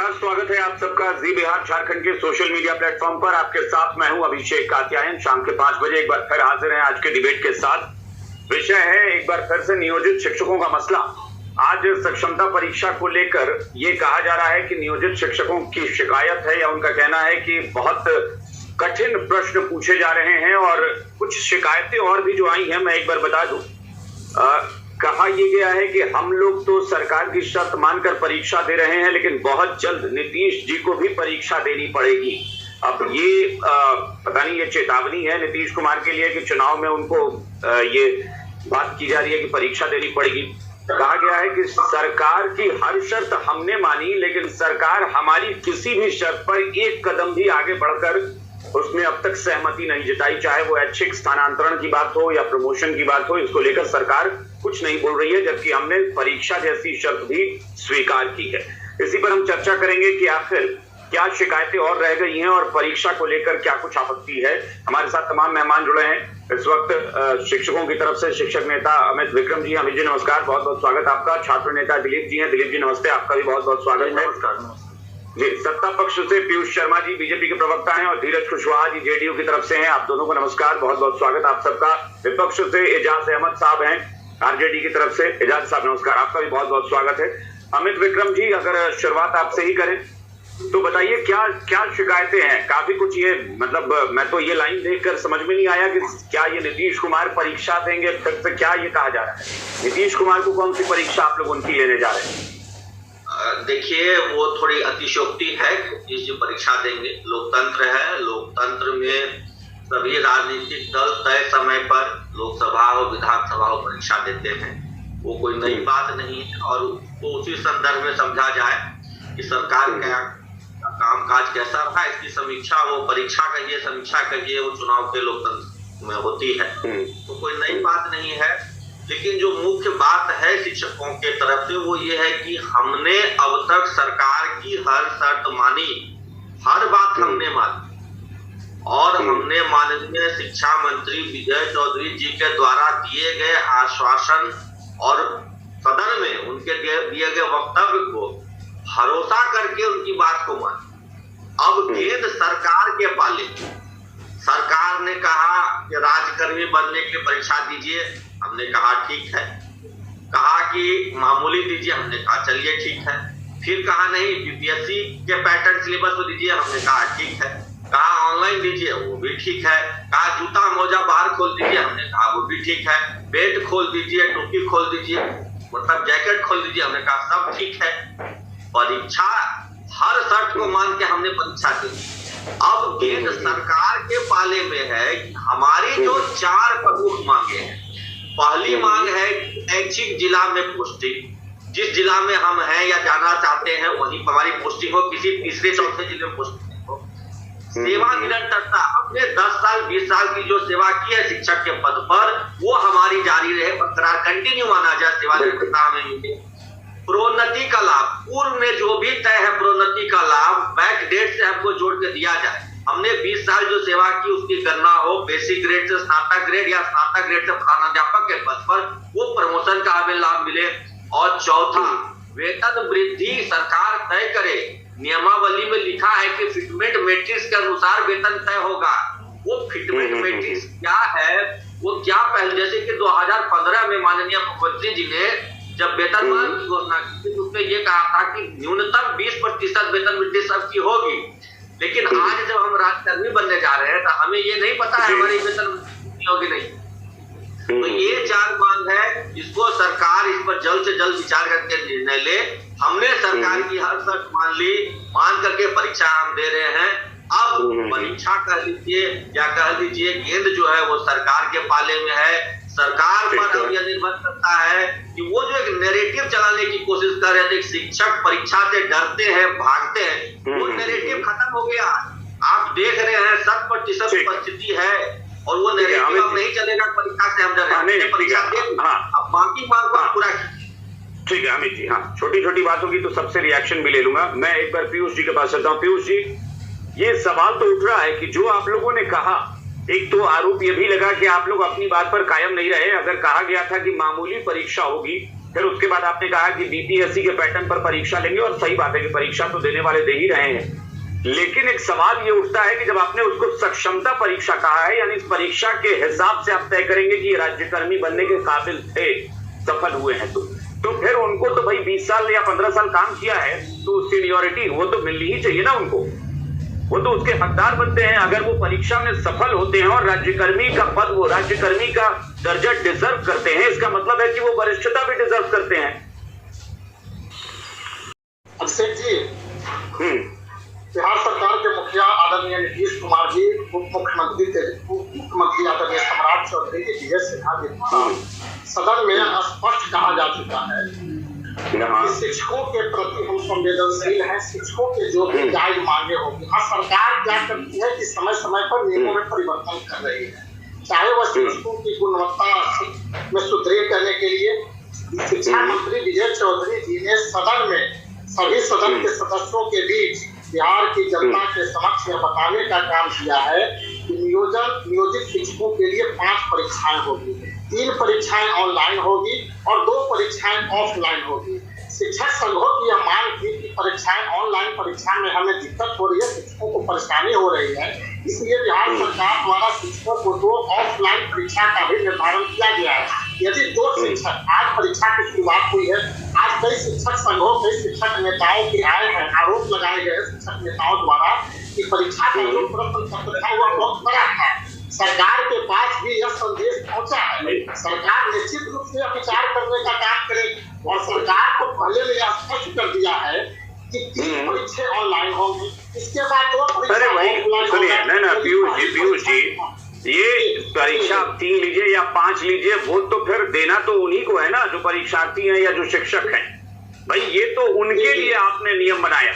नमस्कार, स्वागत है आप सबका जी बिहार झारखंड के सोशल मीडिया प्लेटफॉर्म पर। आपके साथ मैं हूं अभिषेक कात्यायन। शाम के 5 बजे एक बार फिर हाजिर हैं आज के डिबेट के साथ। विषय है एक बार फिर से नियोजित शिक्षकों का मसला। आज सक्षमता परीक्षा को लेकर ये कहा जा रहा है कि नियोजित शिक्षकों की शिकायत है या उनका कहना है कि बहुत कठिन प्रश्न पूछे जा रहे हैं और कुछ शिकायतें और भी जो आई हैं मैं एक बार बता दूं। कहा यह गया है कि हम लोग तो सरकार की शर्त मानकर परीक्षा दे रहे हैं, लेकिन बहुत जल्द नीतीश जी को भी परीक्षा देनी पड़ेगी। अब ये पता नहीं ये चेतावनी है नीतीश कुमार के लिए कि चुनाव में उनको ये बात की जा रही है कि परीक्षा देनी पड़ेगी। कहा गया है कि सरकार की हर शर्त हमने मानी, लेकिन सरकार हमारी किसी भी शर्त पर एक कदम भी आगे बढ़कर उसमें अब तक सहमति नहीं जताई, चाहे वो ऐच्छिक स्थानांतरण की बात हो या प्रमोशन की बात हो। इसको लेकर सरकार कुछ नहीं बोल रही है, जबकि हमने परीक्षा जैसी शर्त भी स्वीकार की है। इसी पर हम चर्चा करेंगे कि आखिर क्या शिकायतें और रह गई हैं और परीक्षा को लेकर क्या कुछ आपत्ति है। हमारे साथ तमाम मेहमान जुड़े हैं इस वक्त। शिक्षकों की तरफ से शिक्षक नेता अमित विक्रम जी। अमित जी नमस्कार, बहुत बहुत स्वागत आपका। छात्र नेता दिलीप जी हैं। दिलीप जी नमस्ते, आपका भी बहुत बहुत स्वागत है जी। सत्ता पक्ष से पीयूष शर्मा जी बीजेपी के प्रवक्ता हैं और धीरज कुशवाहा जी जेडीयू की तरफ से हैं। आप दोनों को नमस्कार, बहुत बहुत स्वागत आप सबका। विपक्ष से एजाज अहमद साहब हैं आरजेडी की तरफ से। एजाज साहब नमस्कार, आपका भी बहुत बहुत स्वागत है। अमित विक्रम जी, अगर शुरुआत आपसे ही करें तो बताइए क्या क्या शिकायतें हैं। काफी कुछ ये मतलब मैं तो ये लाइन देखकर समझ में नहीं आया कि क्या ये नीतीश कुमार परीक्षा देंगे, फिर से क्या ये कहा जा रहा है। नीतीश कुमार को कौन सी परीक्षा आप लोग उनकी लेने जा रहे हैं? देखिए, वो थोड़ी अतिशयोक्ति है कि जो परीक्षा देंगे। लोकतंत्र है, लोकतंत्र में सभी राजनीतिक दल तय समय पर लोकसभा और विधानसभा को परीक्षा देते हैं। वो कोई नई बात नहीं है और उसको उसी संदर्भ में समझा जाए कि सरकार का कामकाज कैसा रहा, इसकी समीक्षा वो परीक्षा कहिए समीक्षा कहिए वो चुनाव के लोकतंत्र में होती है, तो कोई नई बात नहीं है। लेकिन जो मुख्य बात है शिक्षकों के तरफ से वो ये है कि हमने अब तक सरकार की हर शर्त मानी, हर बात हमने मानी और हमने माननीय शिक्षा मंत्री विजय चौधरी जी के द्वारा दिए गए आश्वासन और सदन में उनके दिए गए वक्तव्य को भरोसा करके उनकी बात को मानी। अब गेंद सरकार के पाले। सरकार ने कहा कि राज्यकर्मी बनने के लिए परीक्षा दीजिए, हमने कहा ठीक है। कहा कि मामूली दीजिए, हमने कहा चलिए ठीक है। फिर कहा नहीं बीपीएससी के पैटर्न सिलेबस को दीजिए, हमने कहा ठीक है। कहा ऑनलाइन दीजिए, वो भी ठीक है। कहा जूता मोजा बाहर खोल दीजिए, हमने कहा वो भी ठीक है। बेल्ट खोल दीजिए, टोपी खोल दीजिए, मतलब जैकेट खोल दीजिए, हमने कहा सब ठीक है। परीक्षा हर शर्त को मान के हमने परीक्षा दी। अब गेंद सरकार के पाले में है कि हमारी जो 4 प्रमुख मांगे हैं। पहली मांग है ऐच्छिक जिला में पोस्टिंग, जिस जिला में हम हैं या जाना चाहते हैं वहीं हमारी पोस्टिंग हो, किसी तीसरे चौथे जिले में पोस्टिंग हो। सेवा निरंतरता, हमने 10 साल 20 साल की जो सेवा की है शिक्षक के पद पर वो हमारी जारी रहे, बरकरार कंटिन्यू माना जाए, सेवा निरंतरता हमें मिले। प्रोन्नति का लाभ, पूर्व में जो भी तय है प्रोन्नति का लाभ बैक डेट से हमको जोड़ के दिया जाए। हमने 20 साल जो सेवा की उसकी गणना हो, बेसिक ग्रेड से स्नातक ग्रेड या स्नातक ग्रेड से प्रधानाध्यापक के पद पर वो प्रमोशन का हमें लाभ मिले। और चौथा, वेतन वृद्धि सरकार तय करे। नियमावली में लिखा है कि फिटमेंट मैट्रिक्स के अनुसार वेतन तय होगा। वो फिटमेंट मैट्रिक्स क्या है, वो क्या पहले जैसे कि 2015 में माननीय मुख्यमंत्री जी ने जब वेतनमान की घोषणा की तो उसमें ये कहा था कि न्यूनतम 20% वेतन वृद्धि सबकी होगी। लेकिन आज जब हम राज्यकर्मी बनने जा रहे हैं तो हमें ये नहीं पता है हमारी वेतन वृद्धि होगी नहीं। तो ये 4 मांग है, इसको सरकार इस पर जल्द से जल्द विचार करके निर्णय ले। हमने सरकार की हर शर्त मान ली, मान करके परीक्षा हम दे रहे हैं। अब परीक्षा कह लीजिए या कह लीजिए गेंद जो है वो सरकार के पाले में है। सरकार पर अब यह निर्भर करता है कि वो जो एक नैरेटिव चलाने की कोशिश कर रहे थे, शिक्षक परीक्षा से डरते हैं, भागते हैं, वो नैरेटिव खत्म हो गया। आप देख रहे हैं 100% उपस्थिति है और वो नैरेटिव अब नहीं चलेगा परीक्षा से हम डर रहे हैं। परीक्षा दे, अब बाकी मांग को पूरा कीजिए। ठीक है अमित जी। हाँ, छोटी छोटी बातों की तो सबसे रिएक्शन भी ले लूंगा। मैं एक बार पीयूष जी के पास चलता हूँ। पीयूष जी, ये सवाल तो उठ रहा है कि जो आप लोगों ने कहा, एक तो आरोप ये भी लगा कि आप लोग अपनी बात पर कायम नहीं रहे। अगर कहा गया था कि मामूली परीक्षा होगी फिर उसके बाद आपने कहा कि बीपीएससी के पैटर्न पर परीक्षा लेंगे, और सही बात है कि परीक्षा तो देने वाले दे ही रहे हैं। लेकिन एक सवाल ये उठता है कि जब आपने उसको सक्षमता परीक्षा कहा है, यानी इस परीक्षा के हिसाब से आप तय करेंगे कि ये राज्यकर्मी बनने के काबिल थे, सफल हुए हैं, तो फिर उनको तो भाई 20 साल या 15 साल काम किया है, तो सीनियोरिटी वो तो मिलनी ही चाहिए ना उनको, वो तो उसके हकदार बनते हैं। अगर वो परीक्षा में सफल होते हैं और राज्यकर्मी का पद, वो राज्यकर्मी का दर्जा डिजर्व करते हैं, इसका मतलब है कि वो वरिष्ठता भी डिजर्व करते हैं। अभिषेक जी, बिहार सरकार के मुखिया आदरणीय नीतीश कुमार जी, उप मुख्यमंत्री आदरणीय सम्राट चौधरी जी, डी एस सिन्हा जी द्वारा सदन में स्पष्ट कहा जा चुका है कि शिक्षकों के प्रति हम संवेदनशील हैं। शिक्षकों के जो भी जायज मांगे होगी, हाँ, सरकार क्या करती है कि समय समय पर नियमों में परिवर्तन कर रही है, चाहे वह शिक्षकों की गुणवत्ता में सुधार करने के लिए। शिक्षा मंत्री विजय चौधरी जी ने सदन में सभी सदन के सदस्यों के बीच बिहार की जनता के समक्ष यह बताने का काम किया है कि नियोजित शिक्षकों के लिए 5 परीक्षाएं होगी, 3 परीक्षाएं ऑनलाइन होगी और 2 परीक्षाएं ऑफलाइन होगी। शिक्षक संघों की यह मांग थी कि परीक्षाएं ऑनलाइन परीक्षा में हमें दिक्कत हो रही है, शिक्षकों को परेशानी हो रही है, इसलिए बिहार सरकार द्वारा शिक्षकों को 2 ऑफलाइन परीक्षा का भी निर्धारण किया गया है। यदि 2 शिक्षक, आज परीक्षा की शुरुआत हुई है, आज कई शिक्षक संघों, कई शिक्षक नेताओं के आए हैं, आरोप लगाए गए शिक्षक नेताओं द्वारा कि परीक्षा का जो प्रश्न पत्र था वह बहुत बड़ा था। सरकार के पास भी यह संदेश पहुंचा है, सरकार निश्चित रूप से विचार करने का काम करेगी और सरकार को पहले ने स्पष्ट कर दिया है कि 3 परीक्षाएं ऑनलाइन होंगी, इसके बाद 2 परीक्षाएं ऑफलाइन। सुनिए, ना पीयूष जी, ये परीक्षा आप 3 लीजिए या 5 लीजिए, वो तो फिर देना तो उन्हीं को है ना, जो परीक्षार्थी हैं या जो शिक्षक हैं। भाई ये तो उनके लिए आपने नियम बनाया,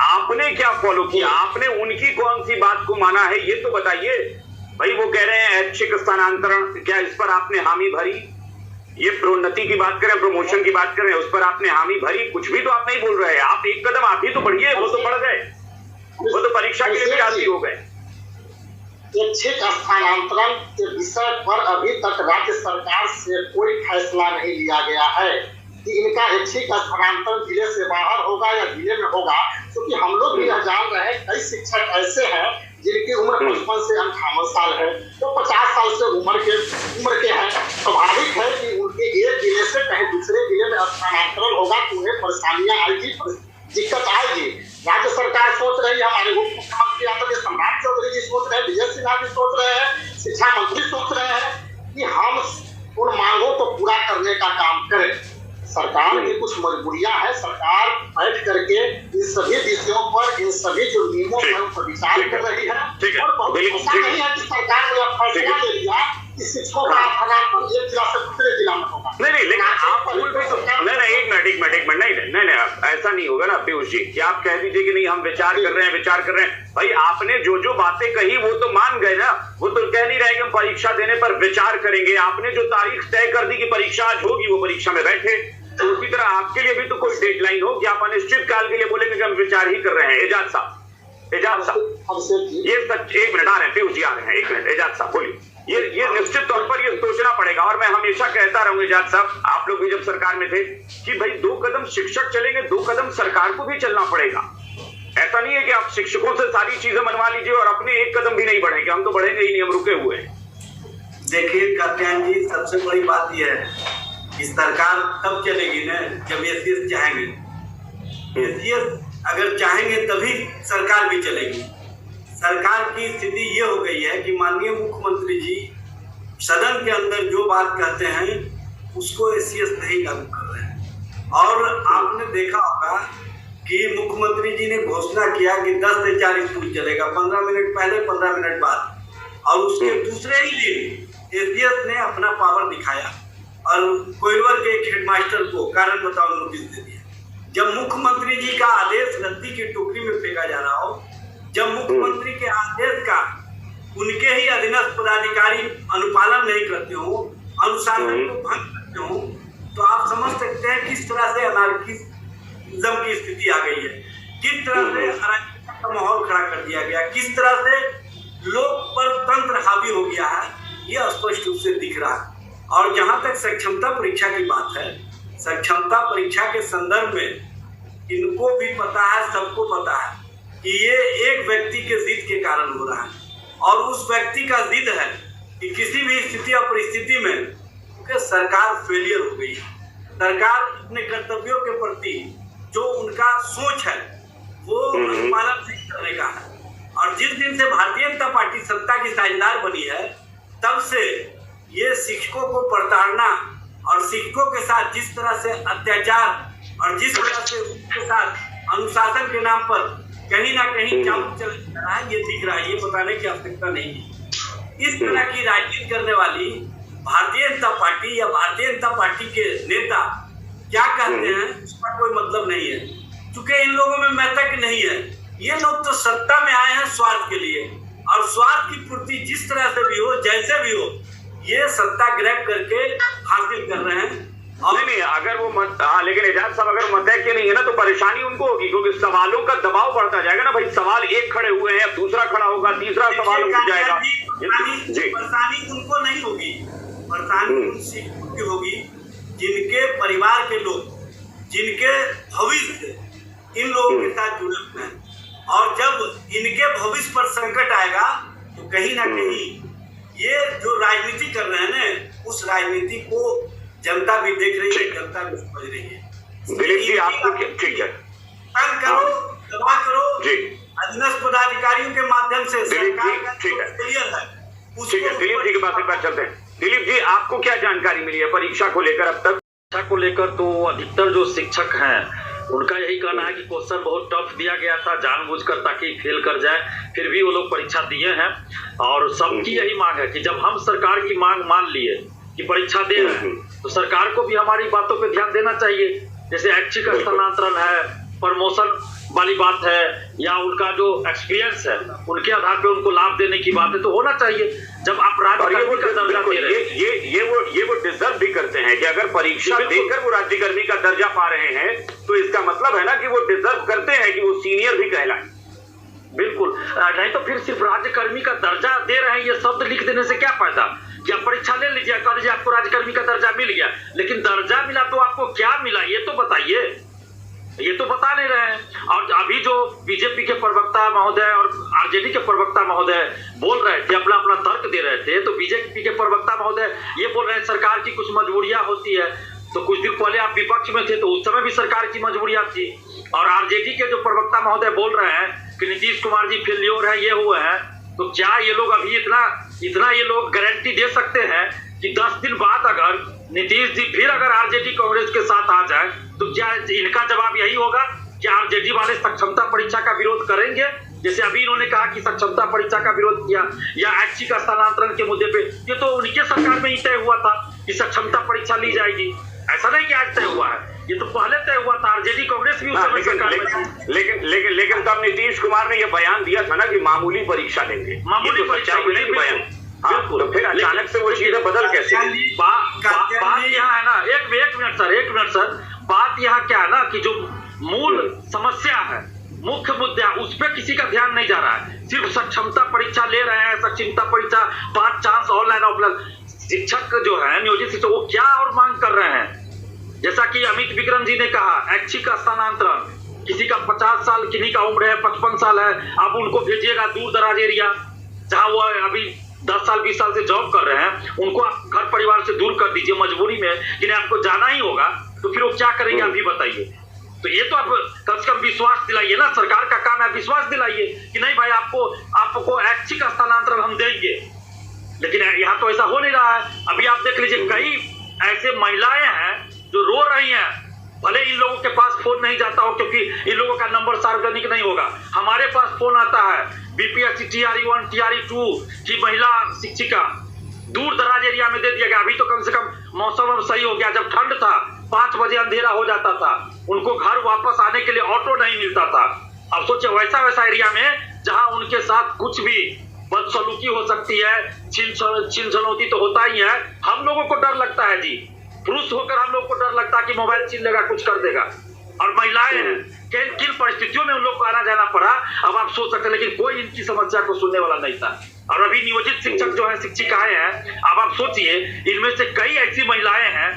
आपने क्या फॉलो किया, आपने उनकी कौन सी बात को माना है, ये तो बताइए। भाई वो कह रहे हैं ऐच्छिक स्थानांतरण, क्या इस पर आपने हामी भरी? ये प्रोन्नति की बात करें, प्रमोशन की बात करें, उस पर आपने हामी भरी? कुछ भी तो आप नहीं बोल रहे हैं। आप एक कदम आप ही तो बढ़िए, वो तो बढ़ गए, वो तो परीक्षा के लिए भी राजी हो गए। ऐच्छिक स्थानांतरण के विषय पर अभी तक राज्य सरकार से कोई फैसला नहीं लिया गया है कि इनका ऐच्छिक स्थानांतरण जिले से बाहर होगा या जिले में होगा, क्योंकि हम लोग भी यह जान रहे हैं कई शिक्षक ऐसे हैं जिनकी उम्र 55 से 58 साल है, तो 50 साल से उम्र के हैं। स्वाभाविक है कि उनके एक जिले से कहीं दूसरे जिले में स्थानांतरण होगा तो उन्हें परेशानियां आएगी, दिक्कत आएगी। राज्य सरकार सोच रही है, हमारे उप मुख्यमंत्री आदरणीय सम्राट चौधरी जी सोच रहे हैं, विजय सिन्हा जी सोच रहे हैं, शिक्षा मंत्री सोच रहे हैं कि हम उन मांगों को पूरा करने का काम करें। सरकार की कुछ मजबूरियां हैं, सरकार बैठ करके इन सभी विषयों पर, इन सभी जो नियमों पर विचार कर रही है, और बहुत ऐसा नहीं है कि सरकार ने फैसला ले लिया कि शिक्षकों का स्थानांतरण एक जिला से दूसरे जिला में होगा। नहीं, लेकिन आप एक मिनट, नहीं, ऐसा नहीं होगा ना पीयूष जी कि आप कह दीजिए कि नहीं हम विचार कर रहे हैं। भाई आपने जो बातें कही वो तो मान गए ना, वो तो कह नहीं रहे कि हम परीक्षा देने पर विचार करेंगे। आपने जो तारीख तय कर दी कि परीक्षा आज होगी, वो परीक्षा में बैठे, तो उसी तरह आपके लिए भी तो कोई डेडलाइन हो कि आप अनिश्चित काल के लिए बोलेंगे कि हम विचार ही कर रहे हैं। एजाज साहब, ये सच, 1 मिनट आ रहे हैं पीयूष जी, आ रहे हैं, 1 मिनट। एजाज साहब बोलिए। ये निश्चित तौर पर ये सोचना पड़ेगा, और मैं हमेशा कहता रहूंगा एजाज साहब, आप लोग भी जब सरकार में थे, कि भाई 2 कदम शिक्षक चलेंगे, 2 कदम सरकार को भी चलना पड़ेगा। ऐसा नहीं है कि आप शिक्षकों से सारी चीजें मनवा लीजिए और अपने 1 कदम भी नहीं बढ़ेंगे, हम तो बढ़ेंगे ही नहीं, हम रुके हुए हैं। देखिए कात्यायन जी, सबसे बड़ी बात यह है कि सरकार तब चलेगी ना जब एसीएस चाहेंगे। एसीएस अगर चाहेंगे तभी सरकार भी चलेगी। सरकार की स्थिति ये हो गई है कि माननीय मुख्यमंत्री जी सदन के अंदर जो बात कहते हैं उसको एसीएस नहीं लागू कर रहे हैं। और आपने देखा होगा कि मुख्यमंत्री जी ने घोषणा किया कि 10 से 4 स्कूल चलेगा, 15 मिनट पहले 15 मिनट बाद, और उसके दूसरे ही दिन एसीएस ने अपना पावर दिखाया और कोइलवर के एक हेडमास्टर को कारण बताओ नोटिस दे दिया। जब मुख्यमंत्री जी का आदेश रद्दी की टोकरी में फेंका जा रहा हो, जब मुख्यमंत्री के आदेश का उनके ही अधीनस्थ पदाधिकारी अनुपालन नहीं करते हो, अनुशासन को भंग करते हो, तो आप समझ सकते हैं किस तरह से अनार्किज्म की स्थिति आ गई है, किस तरह से अराजकता का माहौल खड़ा कर दिया गया, किस तरह से लोक पर तंत्र हावी हो गया है, यह स्पष्ट रूप से दिख रहा है। और जहां तक सक्षमता परीक्षा की बात है, सक्षमता परीक्षा के संदर्भ में इनको भी पता है, सबको पता है कि ये एक व्यक्ति के जिद के कारण हो रहा है, और उस व्यक्ति का जिद है कि किसी भी स्थिति और परिस्थिति में कि सरकार फेलियर हो गई। सरकार अपने कर्तव्यों के प्रति जो उनका सोच है वो अनुपालन नहीं करने का है। और जिस दिन से भारतीय जनता पार्टी सत्ता की साझेदार बनी है, तब से ये शिक्षकों को प्रताड़ना और शिक्षकों के साथ जिस तरह से अत्याचार और जिस तरह से उनके साथ अनुशासन के नाम पर कहीं ना कहीं चाबुक चल रहा है, ये दिख रहा है। ये बताने की आवश्यकता नहीं है। इस तरह की राजनीति करने वाली भारतीय जनता पार्टी या भारतीय जनता पार्टी के नेता क्या कहते हैं उसका कोई मतलब नहीं है, क्योंकि इन लोगों में मैतक नहीं है। ये लोग तो सत्ता में आए हैं स्वार्थ के लिए, और स्वार्थ की पूर्ति जिस तरह से भी हो, जैसे भी हो, ये सत्ता ग्रैब करके हासिल कर रहे हैं। नहीं, अगर वो लेकिन एजाज साहब अगर मतैक्य नहीं है ना तो परेशानी उनको होगी, क्योंकि सवालों का दबाव बढ़ता जाएगा ना भाई। सवाल एक खड़े हुए हैं, अब दूसरा खड़ा होगा, तीसरा सवाल उठ जाएगा। परेशानी उनको नहीं होगी, परेशानी उन शिक्षकों की होगी जिनके परिवार के लोग, जिनके भविष्य इन लोगों के साथ जुड़े हुए हैं। और जब इनके भविष्य पर संकट आएगा तो कहीं ना कहीं ये जो राजनीति कर रहे हैं ना, उस राजनीति को जनता भी देख रही है, जनता भी समझ रही है। दिलीप जी आपको ठीक है, तंग करो, दबा करो जी, अधीनस्थ पदाधिकारियों के माध्यम से सरकार का ठीक है, क्लियर है। ठीक है, दिलीप जी के पास चलते हैं। दिलीप जी आपको क्या जानकारी मिली है परीक्षा को लेकर अब तक? परीक्षा को लेकर तो अधिकतर जो शिक्षक हैं उनका यही कहना है कि क्वेश्चन बहुत टफ दिया गया था जानबूझकर ताकि फेल कर जाए, फिर भी वो लोग परीक्षा दिए हैं। और सबकी यही मांग है कि जब हम सरकार की मांग मान लिए कि परीक्षा दे रहे हैं तो सरकार को भी हमारी बातों पे ध्यान देना चाहिए। जैसे ऐच्छिक स्थानांतरण है, प्रमोशन वाली बात है, या उनका जो एक्सपीरियंस है उनके आधार पे उनको लाभ देने की बात है, तो होना चाहिए। जब आप राज्यकर्मी का दर्जा दे रहे हैं, ये वो डिजर्व भी करते हैं कि अगर परीक्षा देकर वो राज्यकर्मी का दर्जा पा रहे हैं तो इसका मतलब है ना कि वो डिजर्व करते हैं कि वो सीनियर भी कहलाएं। बिल्कुल, नहीं तो फिर सिर्फ राज्यकर्मी का दर्जा दे रहे हैं ये शब्द लिख देने से क्या फायदा? क्या परीक्षा ले लीजिए, कह दीजिए आपको राज्यकर्मी का दर्जा मिल गया, लेकिन दर्जा मिला तो आपको क्या मिला ये तो बताइए। ये तो बता नहीं रहे हैं। और अभी जो बीजेपी के प्रवक्ता महोदय और आरजेडी के प्रवक्ता महोदय बोल रहे थे, अपना अपना तर्क दे रहे थे, तो बीजेपी के प्रवक्ता महोदय ये बोल रहे हैं सरकार की कुछ मजबूरियां होती है। तो कुछ दिन पहले आप विपक्ष में थे तो उस समय भी सरकार की मजबूरियां थी। और आरजेडी के जो प्रवक्ता महोदय बोल रहे हैं कि नीतीश कुमार जी फेल्योर है, ये हुए हैं, तो क्या ये लोग अभी इतना ये लोग गारंटी दे सकते हैं कि 10 दिन बाद अगर नीतीश जी फिर अगर आरजेडी कांग्रेस के साथ आ जाए तो क्या इनका जवाब यही होगा कि आरजेडी वाले सक्षमता परीक्षा का विरोध करेंगे? जैसे अभी इन्होंने कहा कि सक्षमता परीक्षा का विरोध किया, या ऐच्छिक स्थानांतरण के मुद्दे पे, ये तो उनके सरकार में ही तय हुआ था कि सक्षमता परीक्षा ली जाएगी। ऐसा नहीं कि आज तय हुआ है, ये तो पहले तय हुआ था। आरजेडी कांग्रेस भी उस समय सरकार में थी। लेकिन तब नीतीश कुमार ने यह बयान दिया था ना कि मामूली परीक्षा लेंगे, मामूली परीक्षा नहीं बयान। बिल्कुल, तो फिर अचानक से वो चीजें बदल कैसे? बात यहाँ है ना, एक मिनट सर, बात यहाँ क्या है ना कि जो मूल समस्या है, मुख्य मुद्दा, उस पर किसी का ध्यान नहीं जा रहा है। सिर्फ सक्षमता परीक्षा ले रहे हैं, सक्षमता परीक्षा 5 चांस ऑनलाइन ऑफलाइन। शिक्षक जो है नियोजित शिक्षक, वो क्या और मांग कर रहे हैं? जैसा कि अमित विक्रम जी ने कहा, ऐच्छिक स्थानांतरण, किसी का 50 साल, किन्हीं का उम्र है 55 साल है, आप उनको भेजिएगा दूर दराज एरिया जहाँ वो अभी 10 साल 20 साल से जॉब कर रहे हैं, उनको आप घर परिवार से दूर कर दीजिए मजबूरी में कि नहीं आपको जाना ही होगा, तो फिर वो क्या करेंगे आप भी बताइए। तो ये तो आप कम से कम विश्वास दिलाइए ना, सरकार का काम है विश्वास दिलाइए कि नहीं भाई आपको ऐच्छिक स्थानांतरण हम देंगे। लेकिन यहाँ तो ऐसा हो नहीं रहा है। अभी आप देख लीजिए कई ऐसे महिलाएं हैं जो रो रही हैं, भले इन लोगों के पास फोन नहीं जाता हो क्योंकि इन लोगों का नंबर सार्वजनिक नहीं होगा, हमारे पास फोन आता है। बीपीएससी TRE1 TRE2 की महिला शिक्षिका दूर दराज एरिया में दे दिया गया। अभी तो कम से कम मौसम सही हो गया, जब ठंड था 5 बजे अंधेरा हो जाता था, उनको घर वापस आने के लिए ऑटो नहीं मिलता था। अब सोचिए वैसा एरिया में जहां उनके साथ कुछ भी बदसलूकी हो सकती है, छीन झनौती तो होता ही है। हम लोगों को डर लगता है जी, पुरुष होकर हम लोग को डर लगता है कि मोबाइल छीन लेगा, कुछ कर देगा। और महिलाएं हैं, किन परिस्थितियों में उन लोग को आना जाना पड़ा, अब आप सोच सकते हैं। लेकिन कोई इनकी समस्या को सुनने वाला नहीं था। और अभी नियोजित शिक्षक जो है, शिक्षिकाएं हैं, अब आप सोचिए इनमें से कई ऐसी महिलाएं हैं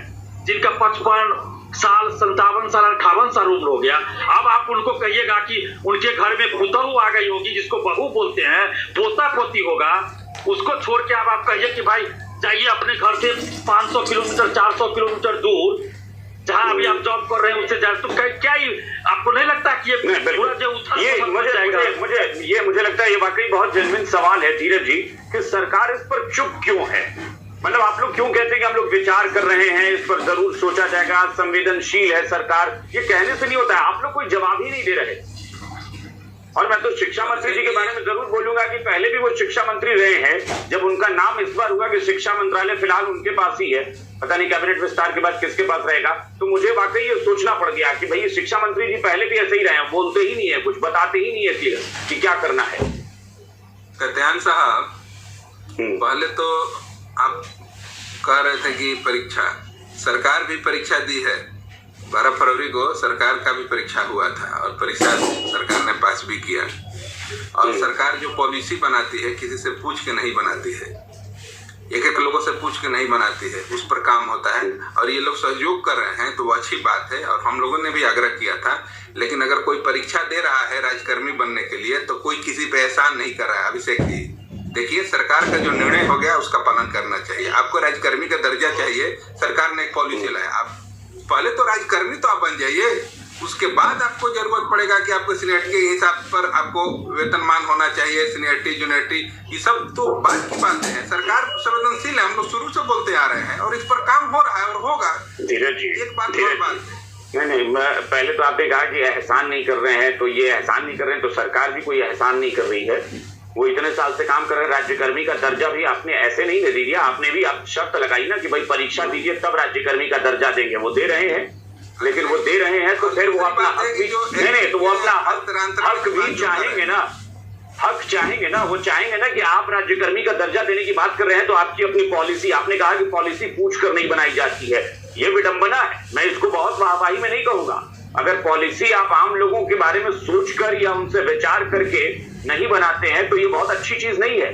जिनका 55 साल 57 साल 58 साल उम्र हो गया। अब आप उनको कहिएगा कि उनके घर में पुतहू आ गई होगी जिसको बहू बोलते हैं, पोता पोती होगा, उसको छोड़ के अब आप कहिए कि भाई जाइए अपने घर से 500 किलोमीटर 400 किलोमीटर दूर जहां अभी आप जॉब कर रहे हैं उससे जाए, तो क्या ही आपको नहीं लगता कि ये पूरा जो मुझे लगता है ये वाकई बहुत जेन्युइन सवाल है धीरज जी कि सरकार इस पर चुप क्यों है। मतलब आप लोग क्यों कहते हैं कि हम लोग विचार कर रहे हैं, इस पर जरूर सोचा जाएगा, संवेदनशील है सरकार, ये कहने से नहीं होता है। आप लोग कोई जवाब ही नहीं दे रहे। और मैं तो शिक्षा मंत्री जी के बारे में जरूर बोलूंगा कि पहले भी वो शिक्षा मंत्री रहे हैं, जब उनका नाम इस बार हुआ कि शिक्षा मंत्रालय फिलहाल उनके पास ही है, पता नहीं कैबिनेट विस्तार के बाद किसके पास रहेगा, तो मुझे वाकई ये सोचना पड़ गया कि भाई शिक्षा मंत्री जी पहले भी ऐसे ही रहे हैं, बोलते ही नहीं है, कुछ बताते ही नहीं है कि क्या करना है। कत्यान साहब, पहले तो आप कह रहे थे कि परीक्षा, सरकार भी परीक्षा दी है। 12 फरवरी को सरकार का भी परीक्षा हुआ था और परीक्षा सरकार ने पास भी किया। और सरकार जो पॉलिसी बनाती है किसी से पूछ के नहीं बनाती है, एक लोगों से पूछ के नहीं बनाती है, उस पर काम होता है। और ये लोग सहयोग कर रहे हैं तो वो अच्छी बात है और हम लोगों ने भी आग्रह किया था। लेकिन अगर कोई परीक्षा दे रहा है राज्यकर्मी बनने के लिए तो कोई किसी पे एहसान नहीं कर रहा है। अभिषेक जी देखिए, सरकार का जो निर्णय हो गया उसका पालन करना चाहिए। आपको राज्यकर्मी का दर्जा चाहिए, सरकार ने एक पॉलिसी लाया, आप पहले तो राजकर्मी तो आप बन जाइए, उसके बाद आपको जरूरत पड़ेगा कि आपको सीनियरिटी के हिसाब पर आपको वेतनमान होना चाहिए, सीनियरिटी जूनियरिटी, ये सब तो बाद की बातें हैं। सरकार संवेदनशील है, हम लोग शुरू से बोलते आ रहे हैं और इस पर काम हो रहा है और होगा। धीरज जी, एक बात और बात नहीं, पहले तो आपने कहा कि एहसान नहीं कर रहे हैं, तो ये एहसान नहीं कर रहे हैं तो सरकार भी कोई एहसान नहीं कर रही है। वो इतने साल से काम कर रहे हैं, राज्यकर्मी का दर्जा भी आपने ऐसे नहीं दे दिया, आपने भी आप शर्त लगाई ना कि भाई परीक्षा दीजिए तब राज्यकर्मी का दर्जा देंगे। वो दे रहे हैं, लेकिन वो दे रहे हैं तो फिर वो अपना हक भी नहीं, तो वो अपना हक भी चाहेंगे ना, हक चाहेंगे ना, वो चाहेंगे ना कि आप राज्यकर्मी का दर्जा देने की बात कर रहे हैं तो आपकी अपनी पॉलिसी, आपने कहा कि पॉलिसी पूछ कर नहीं बनाई जाती है, ये विडंबना है। मैं इसको बहुत वाहवाही में नहीं कहूंगा। अगर पॉलिसी आप आम लोगों के बारे में सोचकर या उनसे विचार करके नहीं बनाते हैं तो ये बहुत अच्छी चीज नहीं है।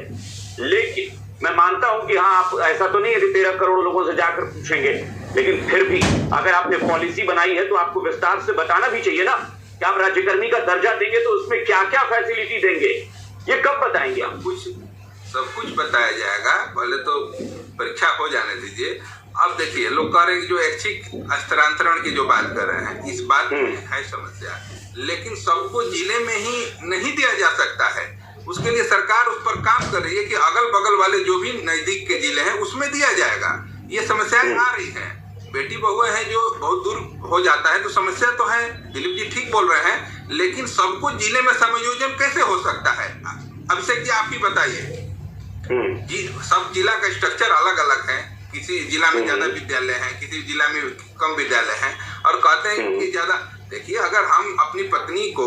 लेकिन मैं मानता हूं कि हाँ, आप ऐसा तो नहीं है कि 13 करोड़ लोगों से जाकर पूछेंगे, लेकिन फिर भी अगर आपने पॉलिसी बनाई है तो आपको विस्तार से बताना भी चाहिए ना कि आप राज्यकर्मी का दर्जा देंगे तो उसमें क्या क्या फैसिलिटी देंगे, ये कब बताएंगे आप? सब कुछ बताया जाएगा, पहले तो परीक्षा हो जाने दीजिए। अब देखिए, लोग कह रहे हैं कि जो ऐच्छिक हस्तांतरण की जो बात कर रहे हैं, इस बात में है समस्या, लेकिन सबको जिले में ही नहीं दिया जा सकता है। उसके लिए सरकार उस पर काम कर रही है कि अगल बगल वाले जो भी नजदीक के जिले हैं उसमें दिया जाएगा। ये समस्याएं आ रही हैं, बेटी बहुएं हैं जो बहुत दूर हो जाता है तो समस्या तो है, दिलीप जी ठीक बोल रहे हैं, लेकिन सबको जिले में समायोजन कैसे हो सकता है? अभिषेक जी आप ही बताइए। जी, सब जिला का स्ट्रक्चर अलग अलग है, किसी जिला में ज्यादा विद्यालय हैं, किसी जिला में कम विद्यालय हैं, और कहते हैं कि ज्यादा। देखिए, अगर हम अपनी पत्नी को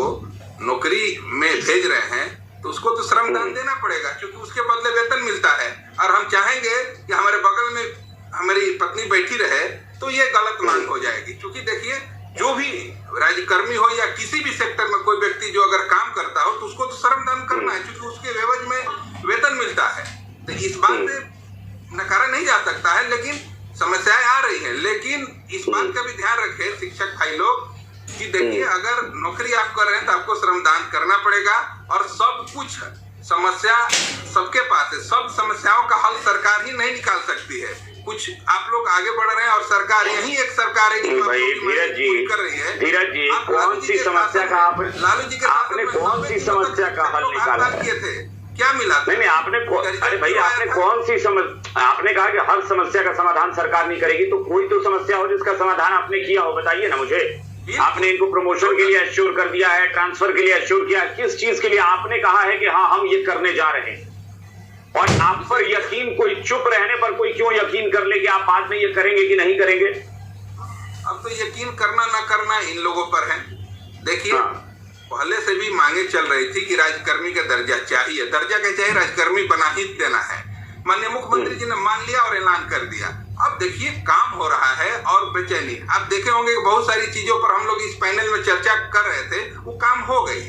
नौकरी में भेज रहे हैं तो उसको तो श्रमदान देना पड़ेगा, क्योंकि उसके बदले वेतन मिलता है। और हम चाहेंगे कि हमारे बगल में हमारी पत्नी बैठी रहे तो ये गलत मांग हो जाएगी। क्योंकि देखिए, जो भी राज्यकर्मी हो या किसी भी सेक्टर में कोई व्यक्ति जो अगर काम करता हो तो उसको तो श्रमदान करना है, क्योंकि उसके एवज में वेतन मिलता है। तो इस बात से नकारा नहीं जा सकता है, लेकिन समस्याएं आ रही है। लेकिन इस बात का भी ध्यान रखें शिक्षक भाई लोग कि देखिए, अगर नौकरी आप कर रहे हैं तो आपको श्रमदान करना पड़ेगा, और सब कुछ समस्या सबके पास है। सब समस्याओं का हल सरकार ही नहीं निकाल सकती है। कुछ आप लोग आगे बढ़ रहे हैं और सरकार यही एक सरकार है जो कर रही है। धीरज जी, कौन सी समस्या का लालू जी के आपने कौन सी समस्या का हल निकाला किए थे? क्या मिला? नहीं, आपने अरे भाई, आपने कौन सी आपने कहा कि हर समस्या का समाधान सरकार नहीं करेगी, तो कोई तो समस्या हो जिसका समाधान आपने किया हो, बताइए ना मुझे। आपने इनको प्रमोशन के लिए एश्योर कर दिया है, ट्रांसफर के लिए एश्योर किया, किस चीज के लिए आपने कहा है कि हाँ हम ये करने जा रहे हैं? और आप पर यकीन, कोई चुप रहने पर कोई क्यों यकीन कर ले कि आप बाद में ये करेंगे कि नहीं करेंगे? अब तो यकीन करना ना करना इन लोगों पर है। देखिए, पहले से भी मांगे चल रही थी कि राज्यकर्मी का दर्जा चाहिए, दर्जा क्या चाहिए, राज्यकर्मी बना ही देना है। माननीय मुख्यमंत्री जी ने मान लिया और ऐलान कर दिया। अब देखिए, काम हो रहा है और बेचैनी आप देखे होंगे कि बहुत सारी चीजों पर हम लोग इस पैनल में चर्चा कर रहे थे, वो काम हो गई।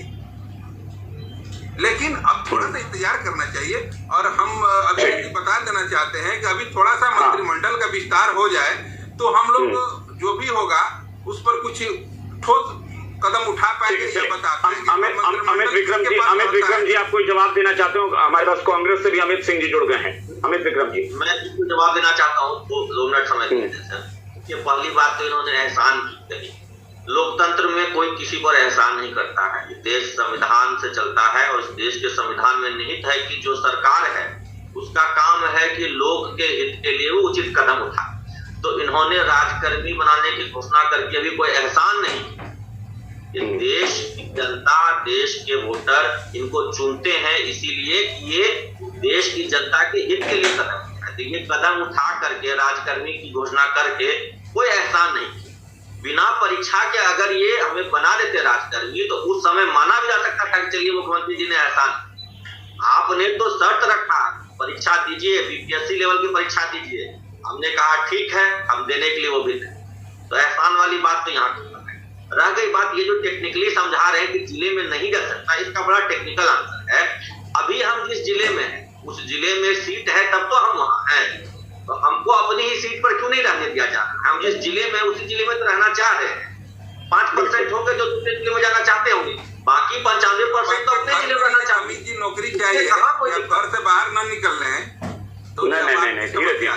लेकिन अब थोड़ा सा इंतजार करना चाहिए, और हम अभी बता देना चाहते हैं कि अभी थोड़ा सा मंत्रिमंडल का विस्तार हो जाए तो हम लोग जो भी होगा उस पर कुछ ठोस कदम उठा पाएंगे या बता पाएंगे? अमित विक्रम जी आप कोई जवाब देना चाहते हो? हमारे पास कांग्रेस से भी अमित सिंह जी जुड़ गए हैं। अमित विक्रम जी, मैं इसको जवाब देना चाहता हूँ, 2 मिनट समय दीजिए सर। ये पहली बात तो इन्होंने एहसान की कही। लोकतंत्र में कोई किसी पर एहसान नहीं करता है। देश संविधान से चलता है और इस देश के संविधान में निहित है कि जो सरकार है उसका काम है कि लोग के हित के लिए वो उचित कदम उठाए। तो इन्होंने राजकर्मी बनाने की घोषणा करके अभी कोई एहसान नहीं किया। देश की जनता, देश के वोटर इनको चुनते हैं इसीलिए कि ये देश की जनता के हित के लिए कदम उठाते। ये कदम उठा करके राजकर्मी की घोषणा करके कोई एहसान नहीं। बिना परीक्षा के अगर ये हमें बना देते राजकर्मी तो उस समय माना भी जा सकता था कि चलिए मुख्यमंत्री जी ने एहसान। आपने तो शर्त रखा परीक्षा दीजिए, बीपीएससी लेवल की परीक्षा दीजिए। हमने कहा ठीक है, हम देने के लिए वो भी थे। तो एहसान वाली बात तो यहाँ रह गई। बात ये जो टेक्निकली समझा रहे हैं कि जिले में नहीं जा सकता, इसका बड़ा टेक्निकल आंसर है। अभी हम जिस जिले में हैं उस जिले में सीट है तब तो हम वहां हैं। तो हमको अपनी ही सीट पर क्यों नहीं रहने दिया जा रहा? हम जिस जिले में उसी जिले में तो रहना चाह रहे हैं। 5% होंगे जो दूसरे जिले में जाना चाहते होंगे, बाकी 95% तो अपने जिले में रहना चाहते हैं। की नौकरी चाहिए, घर से बाहर ना निकल रहे हैं तो नहीं, धीरज जी,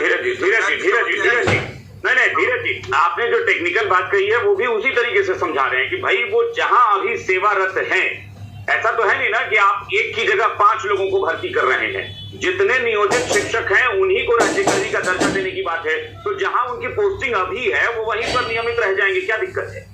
नहीं धीरज जी, आपने जो टेक्निकल बात कही है वो भी उसी तरीके से समझा रहे हैं कि भाई वो जहां अभी सेवारत हैं, ऐसा तो है नहीं ना कि आप एक की जगह 5 लोगों को भर्ती कर रहे हैं। जितने नियोजित शिक्षक हैं उन्हीं को राज्यकर्मी का दर्जा देने की बात है। तो जहां उनकी पोस्टिंग अभी है वो वहीं पर नियमित रह जाएंगे, क्या दिक्कत है?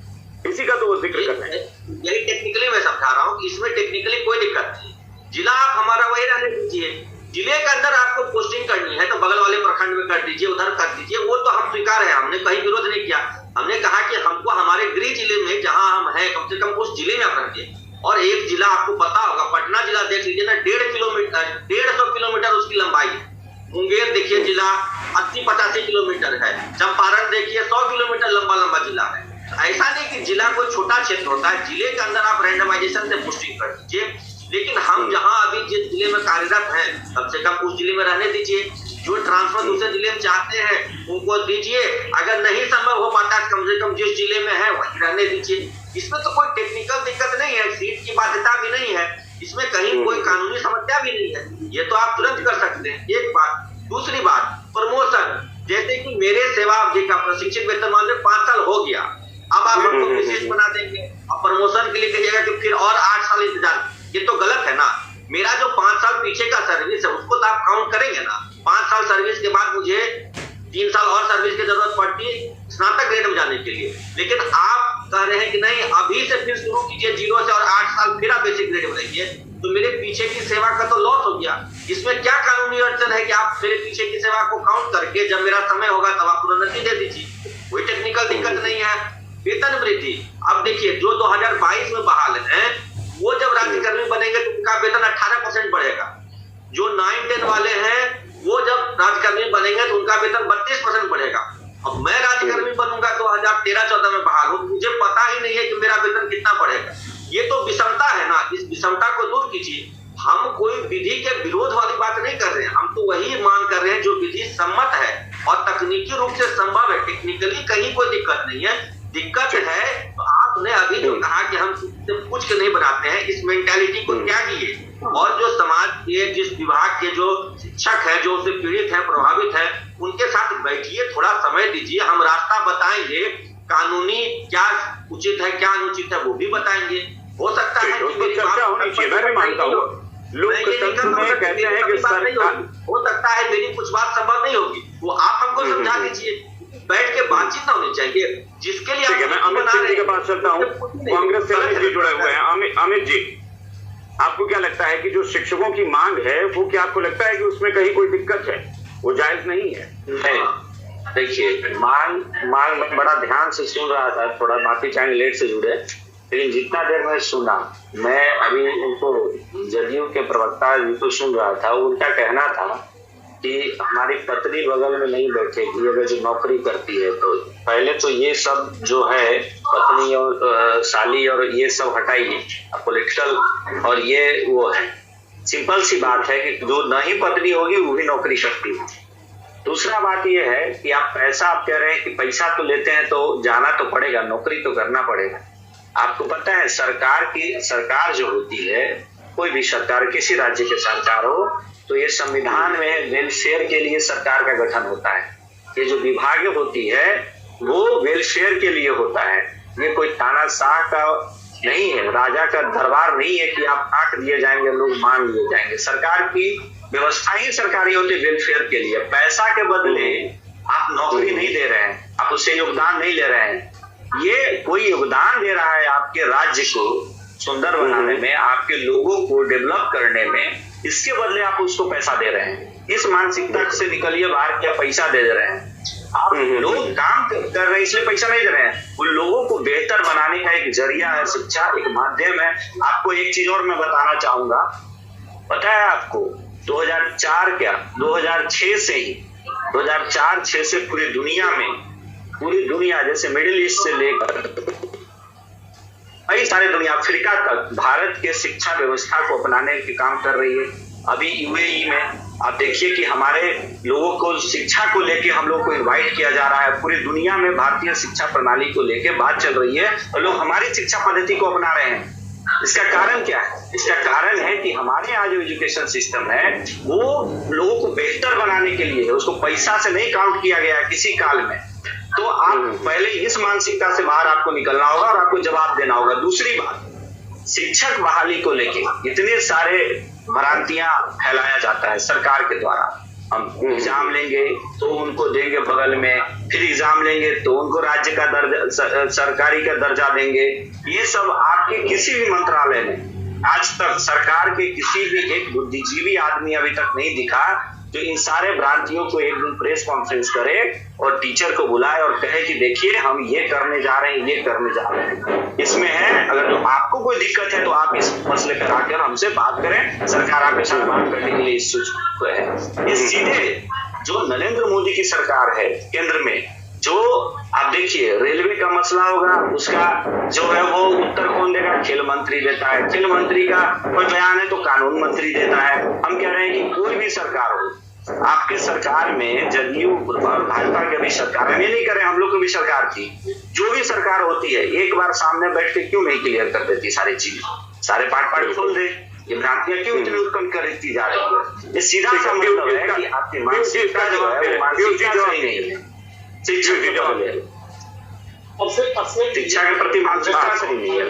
इसी का तो वो जिक्र कर रहे हैं। यही टेक्निकली मैं समझा रहा हूँ, इसमें टेक्निकली कोई दिक्कत नहीं। जिला आप हमारा वही रहने दीजिए। जिले के अंदर आपको पोस्टिंग करनी है तो बगल वाले प्रखंड में कर दीजिए, उधर कर दीजिए, वो तो हम स्वीकार है। हमने कहीं विरोध नहीं किया। हमने कहा कि हमको हमारे गृह जिले में जहां हम हैं कम से कम उस जिले में आप रखिए। और एक जिला आपको पता होगा, पटना जिला देख लीजिए ना, 150 किलोमीटर उसकी लंबाई है। मुंगेर देखिए जिला 80-85 किलोमीटर है। चंपारण देखिए 100 किलोमीटर लंबा जिला है। ऐसा नहीं कि जिला कोई छोटा क्षेत्र होता है। जिले के अंदर आप रैंडमाइजेशन से पोस्टिंग कर दीजिए, लेकिन हम जहां अभी जिस जिले में कार्यरत हैं कम से कम उस जिले में रहने दीजिए। जो ट्रांसफर दूसरे जिले में चाहते हैं उनको दीजिए। अगर नहीं संभव हो पाता कम से कम जिस जिले में है वहीं रहने दीजिए। इसमें तो कोई टेक्निकल दिक्कत नहीं है, सीट की बाध्यता भी नहीं है, इसमें कहीं कोई कानूनी समस्या भी नहीं है। ये तो आप तुरंत कर सकते हैं। एक बात। दूसरी बात, प्रमोशन। जैसे कि मेरे सेवा अवधि का प्रशिक्षित वेतनमान में 5 साल हो गया, अब आप हमको विशेष बना देंगे और प्रमोशन के लिए कहिएगा कि फिर और 8 साल इंतजार। ये तो गलत है ना। मेरा जो 5 साल पीछे का सर्विस है उसको तो आप काउंट करेंगे ना। 5 साल सर्विस के बाद मुझे 3 साल और सर्विस की जरूरत पड़ती स्नातक ग्रेड में जाने के लिए, लेकिन आप कह रहे हैं कि नहीं अभी से फिर शुरू कीजिए 0 से और 8 साल फिर आप बेसिक ग्रेड में रहिए। तो मेरे पीछे की सेवा का तो लॉस हो गया। इसमें क्या कानूनी अड़चन है कि आप मेरे पीछे की सेवा को काउंट करके जब मेरा समय होगा तब आप प्रोन्नति दे दीजिए। कोई टेक्निकल दिक्कत नहीं है। वेतन वृद्धि, अब देखिए जो 2022 में बहाल है वो जब राज्यकर्मी बनेंगे तो उनका वेतन 18% बढ़ेगा। जो 9-10 वाले हैं वो जब राज्यकर्मी बनेंगे तो उनका वेतन 32% बढ़ेगा। अब मैं राज्यकर्मी बनूंगा 2013-14 में बहाल हूं, मुझे पता ही नहीं है कि मेरा वेतन कितना बढ़ेगा। ये तो विषमता है ना। इस विषमता को दूर कीजिए। हम कोई विधि के विरोध वाली बात नहीं कर रहे हैं, हम तो वही मांग कर रहे हैं जो विधि सम्मत है और तकनीकी रूप से संभव है। टेक्निकली कहीं कोई दिक्कत नहीं है। दिक्कत है तो आपने अभी जो कहा कि हम पूछ के नहीं बनाते हैं, इस मेंटालिटी को त्यागिए और जो समाज के जिस विभाग के जो शिक्षक है जो उससे पीड़ित है, प्रभावित है, उनके साथ बैठिए, थोड़ा समय दीजिए। हम रास्ता बताएंगे, कानूनी क्या उचित है क्या अनुचित है वो भी बताएंगे। हो सकता है कि मेरी चर्चा होनी चाहिए, मैं भी मानता हूँ। लोकतंत्र में कहते हैं कि सरकार, हो सकता है मेरी कुछ बात संभव नहीं होगी, वो आप हमको समझा दीजिए। बैठ के बातचीत होनी चाहिए जिसके लिए ठीक है। मैं अमित सिंह जी के पास चलता हूँ। कांग्रेस से अमित जी जुड़े हुए हैं। अमित जी, आपको क्या लगता है कि जो शिक्षकों की मांग है वो क्या आपको लगता है कि उसमें कहीं कोई दिक्कत है, वो जायज नहीं है? नहीं, देखिए मांग मैं बड़ा ध्यान से सुन रहा था, थोड़ा माफी चाहेंगे लेट से जुड़े, लेकिन जितना देर मैं सुना, मैं अभी उनको जदयू के प्रवक्ता जी को सुन रहा था। उनका कहना था कि हमारी पत्नी बगल में नहीं बैठेगी अगर जो नौकरी करती है तो। पहले तो ये सब जो है पत्नी और साली और ये सब हटाइए, पॉलिटिकल और ये वो है। सिंपल सी बात है कि जो नहीं पत्नी होगी वो भी नौकरी करती है। दूसरा बात यह है कि आप पैसा, आप कह रहे हैं कि पैसा तो लेते हैं तो जाना तो पड़ेगा, नौकरी तो करना पड़ेगा। आपको पता है सरकार जो होती है, कोई भी सरकार, किसी राज्य की सरकार हो, तो ये संविधान में वेलफेयर के लिए सरकार का गठन होता है। ये जो विभाग होती है वो वेलफेयर के लिए होता है। ये कोई तानाशाह का नहीं है, राजा का दरबार नहीं है कि आप आंक दिए जाएंगे, लोग मान लिए जाएंगे। सरकार की व्यवस्था ही सरकारी होती है वेलफेयर के लिए। पैसा के बदले आप नौकरी नहीं दे रहे हैं, आप उससे योगदान नहीं ले रहे हैं। ये कोई योगदान दे रहा है आपके राज्य को सुंदर बनाने में, आपके लोगों को डेवलप करने में, इसके बदले आप उसको पैसा दे रहे हैं। इस मानसिकता से निकलिए बाहर, क्या पैसा दे रहे हैं आप? लोग काम कर रहे हैं इसलिए पैसा नहीं दे रहे हैं। उन लोगों को बेहतर बनाने का एक जरिया है शिक्षा, एक माध्यम है। आपको एक चीज और मैं बताना चाहूंगा, पता है आपको 2006 से ही 2004-06 से पूरी दुनिया जैसे मिडिल ईस्ट से लेकर कई सारे दुनिया, अफ्रीका तक भारत के शिक्षा व्यवस्था को अपनाने के काम कर रही है। अभी यूएई में आप देखिए कि हमारे लोगों को शिक्षा को लेके हम लोग को इनवाइट किया जा रहा है। पूरी दुनिया में भारतीय शिक्षा प्रणाली को लेके बात चल रही है और लोग हमारी शिक्षा पद्धति को अपना रहे हैं। इसका कारण क्या है? इसका कारण है कि हमारे यहाँ जो एजुकेशन सिस्टम है वो लोगों को बेहतर बनाने के लिए है, उसको पैसा से नहीं काउंट किया गया है किसी काल में। तो आप पहले इस मानसिकता से बाहर आपको निकलना होगा और आपको जवाब देना होगा। दूसरी बात, शिक्षक बहाली को लेके इतने सारे भ्रांतियां फैलाया जाता है सरकार के द्वारा। हम एग्जाम लेंगे तो उनको देंगे बगल में, फिर एग्जाम लेंगे तो उनको राज्य का दर्जा, सरकारी का दर्जा देंगे। ये सब आपके किसी भी मंत्रालय में आज तक सरकार के किसी भी एक बुद्धिजीवी आदमी अभी तक नहीं दिखा जो इन सारे भ्रांतियों को एक दिन प्रेस कॉन्फ्रेंस करे और टीचर को बुलाए और कहे कि देखिए हम ये करने जा रहे हैं, ये करने जा रहे हैं। इसमें है, अगर तो आपको कोई दिक्कत है तो आप इस मसले पर आकर हमसे बात करें, सरकार आपके साथ बात करने के लिए इच्छुक है। इस सीधे जो नरेंद्र मोदी की सरकार है केंद्र में, जो आप देखिए रेलवे का मसला होगा, उसका जो है वो उत्तर कौन देगा? खेल मंत्री देता है। खेल मंत्री का कोई बयान है तो कानून मंत्री देता है। हम कह रहे हैं कि कोई भी सरकार हो, आपके सरकार में जदयू और भाजपा की भी सरकार, हम ये नहीं करें हम लोग की भी सरकार थी, जो भी सरकार होती है एक बार सामने बैठ के क्यों नहीं क्लियर कर देती सारी चीजें, सारे पार्ट खोल दे। ये भ्रांतियां क्यों इतनी उत्पन्न करती जा रही है? ये सीधा सा मतलब है कि आपकी मानसिकता जो है वो मानसिकता सही नहीं है। शिक्षा के प्रति मानसिकता सही नहीं है।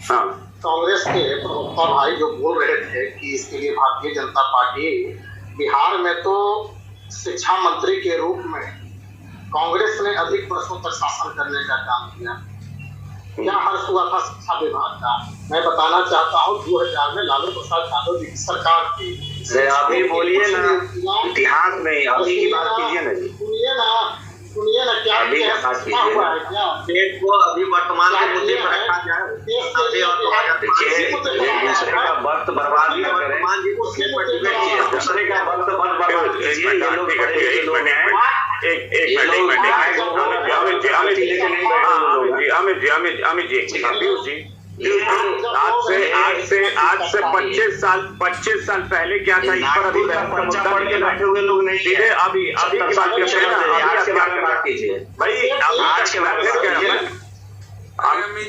हाँ, कांग्रेस के प्रवक्ता भाई जो बोल रहे थे कि इसके लिए भारतीय जनता पार्टी बिहार में तो शिक्षा मंत्री के रूप में कांग्रेस ने अधिक वर्षों तक शासन करने का काम किया। क्या हर्ष हुआ था शिक्षा विभाग का? मैं बताना चाहता हूँ 2000 में लालू प्रसाद यादव जी की सरकार थी। अभी बोलिए ना, इतिहास में अभी की बात कीजिए ना जी। सुनिए ना क्या अभी हुआ है क्या? देश को अभी वर्तमान के मुद्दे पर रखा जाए। देखिए, दूसरे का वक्त बर्बाद न करें, दूसरे का वक्त बर्बाद कीजिए। ये लोग बड़े लोग हैं, आज से 25 साल पहले क्या था इस पर अभी बैठे हुए लोग नहीं है। अभी की बात करते हैं ना, आज के बात कीजिए भाई। आज के बात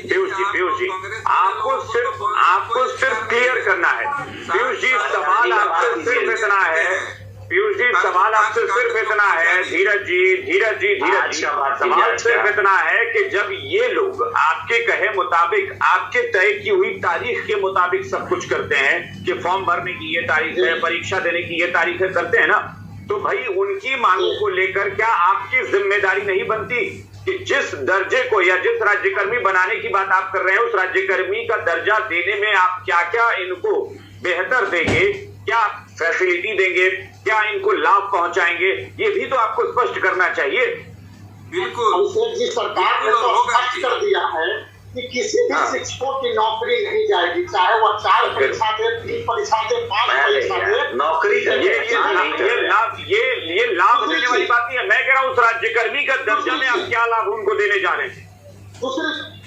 पीयूष जी आपको सिर्फ क्लियर करना है। पीयूष जी सवाल आपसे सिर्फ इतना है, पीयूष जी सवाल आपसे सिर्फ इतना है, धीरज जी सवाल सिर्फ इतना है कि जब ये लोग आपके कहे मुताबिक, आपके तय की हुई तारीख के मुताबिक सब कुछ करते हैं कि फॉर्म भरने की ये तारीख है, परीक्षा देने की ये तारीख है, करते हैं ना, तो भाई उनकी मांगों को लेकर क्या आपकी जिम्मेदारी नहीं बनती कि जिस दर्जे को या जिस राज्यकर्मी बनाने की बात आप कर रहे हैं उस राज्यकर्मी का दर्जा देने में आप क्या क्या इनको बेहतर देंगे, क्या फैसिलिटी देंगे, क्या इनको लाभ पहुंचाएंगे, ये भी तो आपको स्पष्ट करना चाहिए। बिल्कुल, अभिषेक जी सरकार ने तो स्पष्ट कर दिया है कि किसी भी शिक्षकों की नौकरी नहीं जाएगी, चाहे वो 4 परीक्षा दे, 3 परीक्षा दे, 5 परीक्षा दे, नौकरी ये लाभ देने वाली बात नहीं है। मैं कह रहा हूँ उस राज्यकर्मी का दर्जा में आप क्या लाभ उनको देने जा रहे हैं।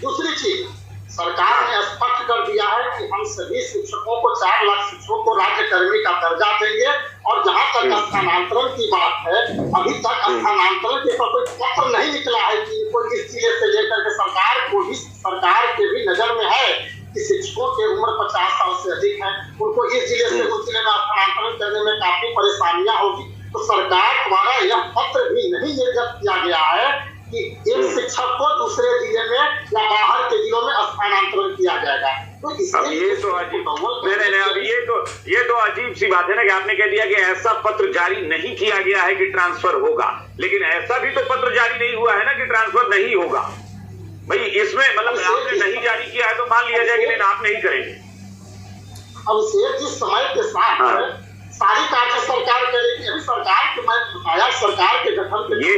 दूसरी चीज सरकार ने स्पष्ट कर दिया है कि हम सभी शिक्षकों को 4 लाख शिक्षकों को राज्यकर्मी का दर्जा देंगे और जहाँ तक स्थानांतरण की बात है, अभी तक स्थानांतरण के ऊपर कोई पत्र नहीं निकला है कि कोई इस जिले से लेकर के सरकार के भी नजर में है कि शिक्षकों की उम्र 50 साल से अधिक है, उनको इस जिले से उस जिले में स्थानांतरण करने में काफी परेशानियां होगी। तो सरकार द्वारा यह पत्र भी नहीं निर्गत किया गया है कि एक शिक्षक को दूसरे जिले में या बाहर के जिलों में स्थानांतरण किया जाएगा। तो अब ये तो अजीब नहीं, अब ये तो अजीब सी बात है ना कि आपने कह दिया कि ऐसा पत्र जारी नहीं किया गया है कि ट्रांसफर होगा, लेकिन ऐसा भी तो पत्र जारी नहीं हुआ है ना कि ट्रांसफर नहीं होगा। भाई इसमें मतलब आपने नहीं जारी किया है तो मान लिया जाए कि नहीं आप नहीं करेंगे। अब से जिस समय के साथ सारी कार्य सरकार करेगी, अभी सरकार के मैं बताया सरकार के गठन के ये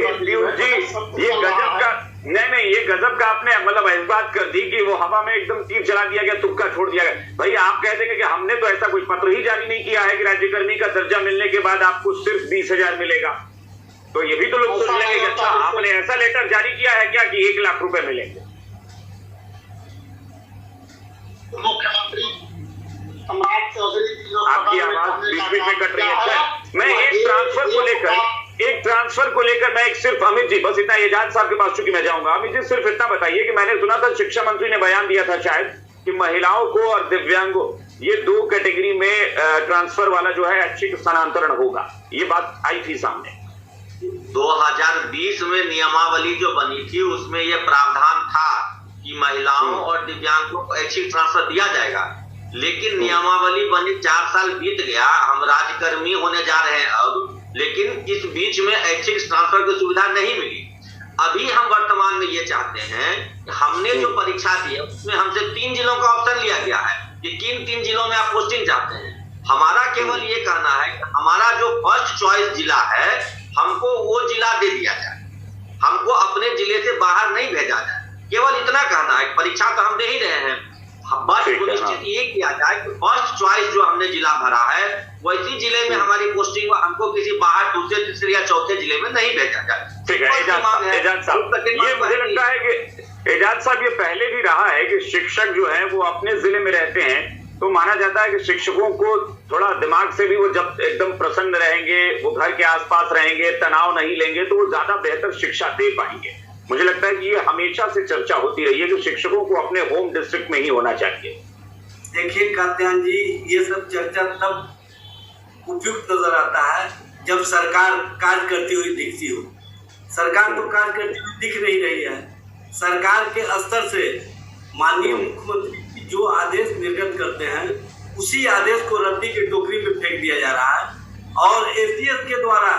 गजब का नहीं ये गजब का आपने मतलब इस बात कर दी कि वो हवा में एकदम तीर चला दिया गया, तुक्का छोड़ दिया गया। भाई आप कह देंगे कि हमने तो ऐसा कोई पत्र ही जारी नहीं किया है कि राज्यकर्मी का दर्जा मिलने के बाद आपको सिर्फ 20,000 मिलेगा, तो ये भी तो लोग सोच लेंगे कि अच्छा आपने ऐसा लेटर जारी किया है क्या कि 1 लाख रुपए मिलेंगे। मुख्यमंत्री सम्राट चौधरी आपकी आवाज बीच में कट रही है। मैं एक ट्रांसफर को लेकर मैं एक सिर्फ अमित जी बस इतना, एजाज साहब के पास चूंकि मैं जाऊंगा, अमित जी सिर्फ इतना बताइए कि मैंने सुना था शिक्षा मंत्री ने बयान दिया था शायद कि महिलाओं को और दिव्यांगों ये 2 कैटेगरी में ट्रांसफर वाला जो है ऐच्छिक स्थानांतरण होगा, ये बात आई थी सामने। 2020 में नियमावली जो बनी थी उसमें यह प्रावधान था कि महिलाओं और दिव्यांगों को ऐच्छिक ट्रांसफर दिया जाएगा, लेकिन नियमावली बनी 4 साल बीत गया, हम राज्यकर्मी होने जा रहे हैं अब, लेकिन इस बीच में ऐच्छिक ट्रांसफर की सुविधा नहीं मिली। अभी हम वर्तमान में ये चाहते हैं कि हमने जो परीक्षा दी है उसमें हमसे 3 जिलों का ऑप्शन लिया गया है कि किन 3 जिलों में आप पोस्टिंग चाहते हैं। हमारा केवल ये कहना है कि हमारा जो फर्स्ट चॉइस जिला है हमको वो जिला दे दिया जाए, हमको अपने जिले से बाहर नहीं भेजा जाए, केवल इतना कहना है। परीक्षा तो हम दे ही रहे हैं, बस सुनिश्चित ये किया जाए कि फर्स्ट चॉइस जो हमने जिला भरा है वैसी जिले में हमारी पोस्टिंग हो, हमको किसी बाहर दूसरे तीसरे या चौथे जिले में नहीं भेजा जाए। ठीक है एजाज साहब, ये मुझे लगता है कि एजाज साहब ये पहले भी रहा है कि शिक्षक जो है वो अपने जिले में रहते हैं तो माना जाता है कि शिक्षकों को थोड़ा दिमाग से भी वो जब एकदम प्रसन्न रहेंगे, वो घर के आसपास रहेंगे, तनाव नहीं लेंगे तो वो ज्यादा बेहतर शिक्षा दे पाएंगे। मुझे लगता है कि ये हमेशा से चर्चा होती रही है कि शिक्षकों को अपने होम डिस्ट्रिक्ट में ही होना चाहिए। देखिए कात्यायन जी, ये सब चर्चा तब उपयुक्त नजर आता है जब सरकार कार्य करती हुई दिखती हो। सरकार तो कार्य करती हुई दिख नहीं रही है। सरकार के स्तर से माननीय मुख्यमंत्री जो आदेश निर्गत करते हैं उसी आदेश को रद्दी की टोकरी में फेंक दिया जा रहा है और एसीएस के द्वारा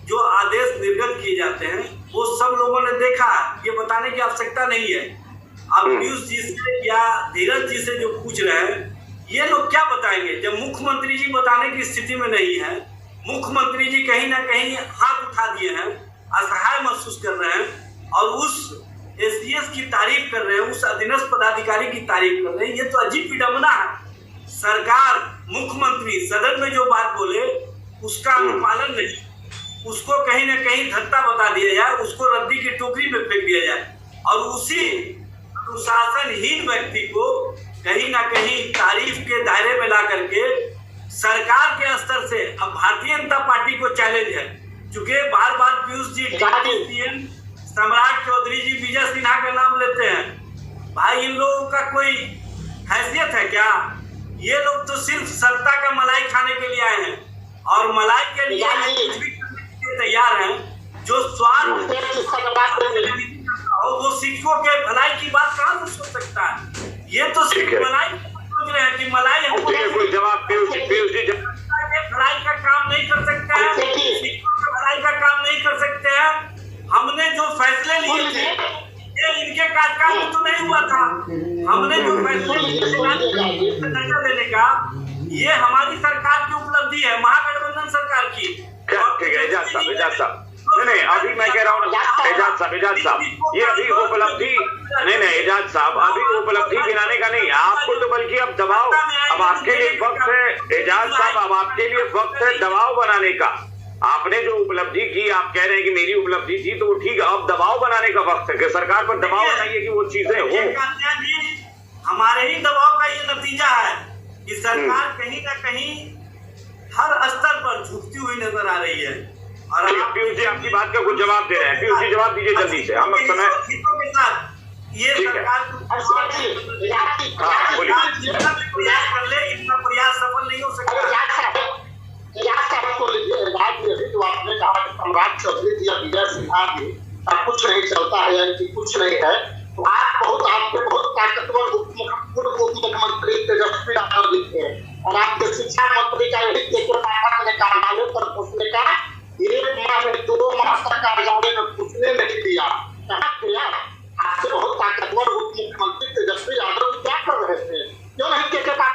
जो आदेश निर्गत किए जाते हैं वो सब लोगों ने देखा, ये बताने की आवश्यकता नहीं है। अब पीयूष जी से या धीरज जी से जो पूछ रहे हैं ये लोग क्या बताएंगे जब मुख्यमंत्री जी बताने की स्थिति में नहीं है। मुख्यमंत्री जी कहीं ना कहीं हाथ उठा दिए हैं, असहाय महसूस कर रहे हैं और उस एसीएस की तारीफ कर रहे हैं, उस अधीनस्थ पदाधिकारी की तारीफ कर रहे हैं। ये तो अजीब विडंबना है। सरकार मुख्यमंत्री सदन में जो बात बोले उसका अनुपालन नहीं, उसको कहीं ना कहीं धत्ता बता दिया जाए, उसको रद्दी की टोकरी में फेंक दिया जाए और उसी अनुशासनहीन व्यक्ति को कहीं ना कहीं तारीफ के दायरे में ला करके सरकार के स्तर से अब भारतीय जनता पार्टी को चैलेंज है। चूंकि बार बार पीयूष जी सीएम सम्राट चौधरी जी विजय सिन्हा का नाम लेते हैं, भाई इन लोगों का कोई हैसियत है क्या? ये लोग तो सिर्फ सत्ता का मलाई खाने के लिए आए हैं और मलाई के लिए कुछ भी करने के लिए तैयार हैं। जो स्वार्थ और वो शिक्षकों के भलाई की बात कहाँ से सोच सकता है? ये तो सिर्फ मलाई सोच रहे हैं कि मलाई हमको जवाब भलाई का काम नहीं कर सकते हैं, शिक्षकों के भलाई का काम नहीं कर सकते हैं। हमने जो फैसले लिए थे ये इनके कार्यकाल में तो नहीं हुआ था। हमने जो फैसले दर्जा देने का ये हमारी सरकार की उपलब्धि है, महागठबंधन सरकार की। ठीक है एजाज साहब नहीं अभी मैं कह रहा हूँ एजाज साहब ये अभी उपलब्धि नहीं एजाज साहब अभी उपलब्धि गिनाने का नहीं, आपको तो बल्कि अब दबाव, अब आपके लिए वक्त है एजाज साहब, अब आपके लिए वक्त है दबाव बनाने का। आपने जो उपलब्धि की आप कह रहे हैं कि मेरी उपलब्धि थी तो वो ठीक है, अब दबाव बनाने का वक्त है कि सरकार पर दबाव बनाइए कि वो चीजें हो। हमारे ही दबाव का ये नतीजा है कि सरकार कहीं ना कहीं हर स्तर पर झुकती हुई नजर आ रही है। और पीयूष जी आपकी बात का कुछ जवाब दे रहे हैं। पीयूष जी जवाब दीजिए जल्दी से, हम समय के साथ ये सरकार प्रयास कर ले, इतना प्रयास सफल नहीं हो सकता। जो आपने कहा कि सम्राट चौधरी जी या विजय सिन्हा जी कुछ नहीं चलता है या इनकी कुछ नहीं है, तो आपके बहुत ताकतवर उप मुख्यमंत्री तेजस्वी यादव जी थे और आपके शिक्षा मंत्री का यही निकालने पर पूछने का 1 माह में 2 माह सरकार जाने में पूछने नहीं दिया। कहा गया आपसे बहुत ताकतवर उप मुख्यमंत्री तेजस्वी यादव क्या कर रहे थे, क्यों नहीं के पास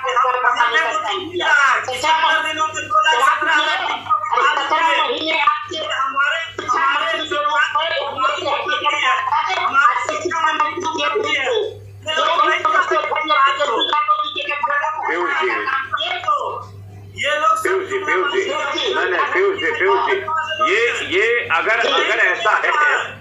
ये अगर ऐसा है,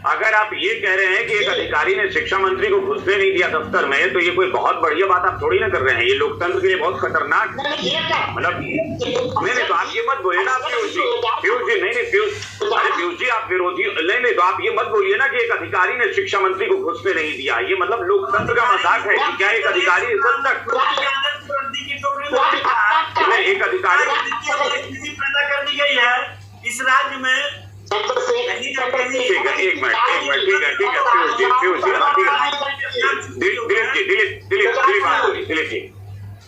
अगर आप ये कह रहे हैं कि एक अधिकारी ने शिक्षा मंत्री को घुसने नहीं दिया दफ्तर में, तो ये कोई बहुत बढ़िया बात आप थोड़ी ना कर रहे हैं। ये लोकतंत्र के लिए बहुत खतरनाक मतलब नहीं तो आप ये मत बोलिए ना पीयूष जी नहीं पीयूष जी आप विरोधी नहीं तो आप ये मत बोलिए ना कि एक अधिकारी ने शिक्षा मंत्री को घुसने नहीं दिया। ये मतलब लोकतंत्र का मजाक है कि क्या एक अधिकारी एक अधिकारी पैदा कर दी गई है इस राज्य में। ठीक है, एक मिनट ठीक है पीयूष जी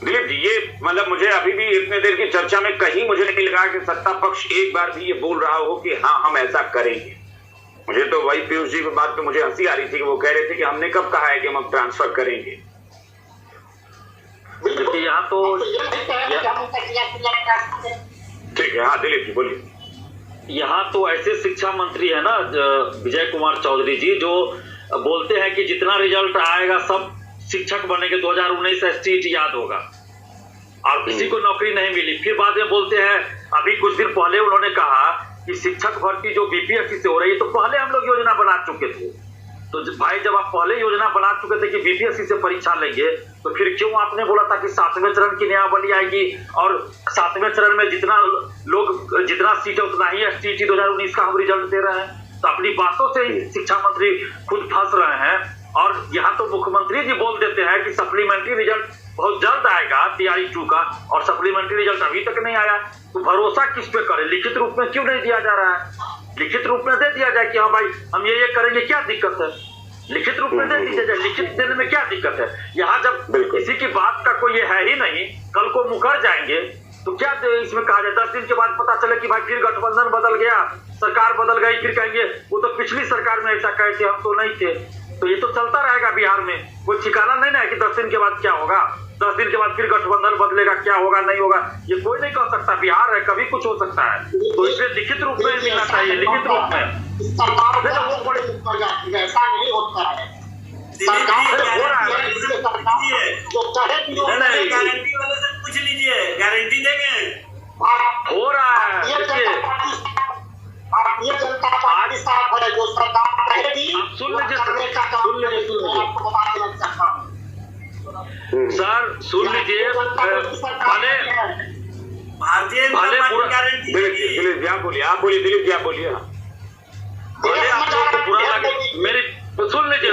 दिलीप जी ये मतलब मुझे अभी भी इतने देर की चर्चा में कहीं मुझे नहीं लगा कि सत्ता पक्ष एक बार भी ये बोल रहा हो कि हाँ हम ऐसा करेंगे। मुझे तो वही पीयूष जी की बात पे मुझे हंसी आ रही थी कि वो कह रहे थे कि हमने कब कहा है कि हम अब ट्रांसफर करेंगे। यहाँ तो ठीक है, हाँ दिलीप जी बोलिए। यहाँ तो ऐसे शिक्षा मंत्री है ना विजय कुमार चौधरी जी, जो बोलते हैं कि जितना रिजल्ट आएगा सब शिक्षक बनेंगे, 2019 STET याद होगा और किसी को नौकरी नहीं मिली। फिर बाद में बोलते हैं, अभी कुछ दिन पहले उन्होंने कहा कि शिक्षक भर्ती जो BPSC से हो रही है, तो पहले हम लोग योजना बना चुके थे। तो भाई जब आप पहले योजना बना चुके थे कि BPSC से परीक्षा लेंगे, तो फिर क्यों आपने बोला था कि 7वें चरण की नियमावली आएगी और 7वें चरण में जितना सीट है उतना ही STET 2019 का हम रिजल्ट दे रहे हैं। तो अपनी बातों से ही शिक्षा मंत्री खुद फंस रहे हैं। और यहाँ तो मुख्यमंत्री जी बोल देते हैं कि सप्लीमेंट्री रिजल्ट बहुत जल्द आएगा TRE 2 का, और सप्लीमेंट्री रिजल्ट अभी तक नहीं आया। तो भरोसा किस पे करें? लिखित रूप में क्यों नहीं दिया जा रहा है? लिखित रूप में दे दिया जाए कि हाँ भाई हम ये करेंगे, क्या दिक्कत है? लिखित रूप में दे दीजिए जाए, लिखित देने में क्या दिक्कत है? यहाँ जब किसी की बात का कोई ये है ही नहीं, कल को मुकर जाएंगे तो क्या इसमें कहा जाए? 10 दिन के बाद पता चले कि भाई फिर गठबंधन बदल गया, सरकार बदल गई, फिर कहेंगे वो तो पिछली सरकार में ऐसा कहे थे, हम तो नहीं थे। तो ये तो चलता रहेगा बिहार में, कोई ठिकाना नहीं ना है कि 10 दिन के बाद क्या होगा, 10 दिन के बाद फिर गठबंधन बदलेगा, क्या होगा नहीं होगा, ये कोई नहीं कह सकता। बिहार है, कभी कुछ हो सकता है। तो इसलिए लिखित रूप में मिलना चाहिए, लिखित रूप में। ऐसा नहीं होता है, गारंटी वाले से पूछ लीजिए, गारंटी देंगे। हो रहा है भारतीय जनता पार्टी साथ है, जो सरकार रहेगी सर सुन लीजिए, भले भारतीय दिलीप जी आप बोलिए दिलीप जी आप बोलिए। भले आप लोग को बुरा लगे, मेरी सुन लीजिए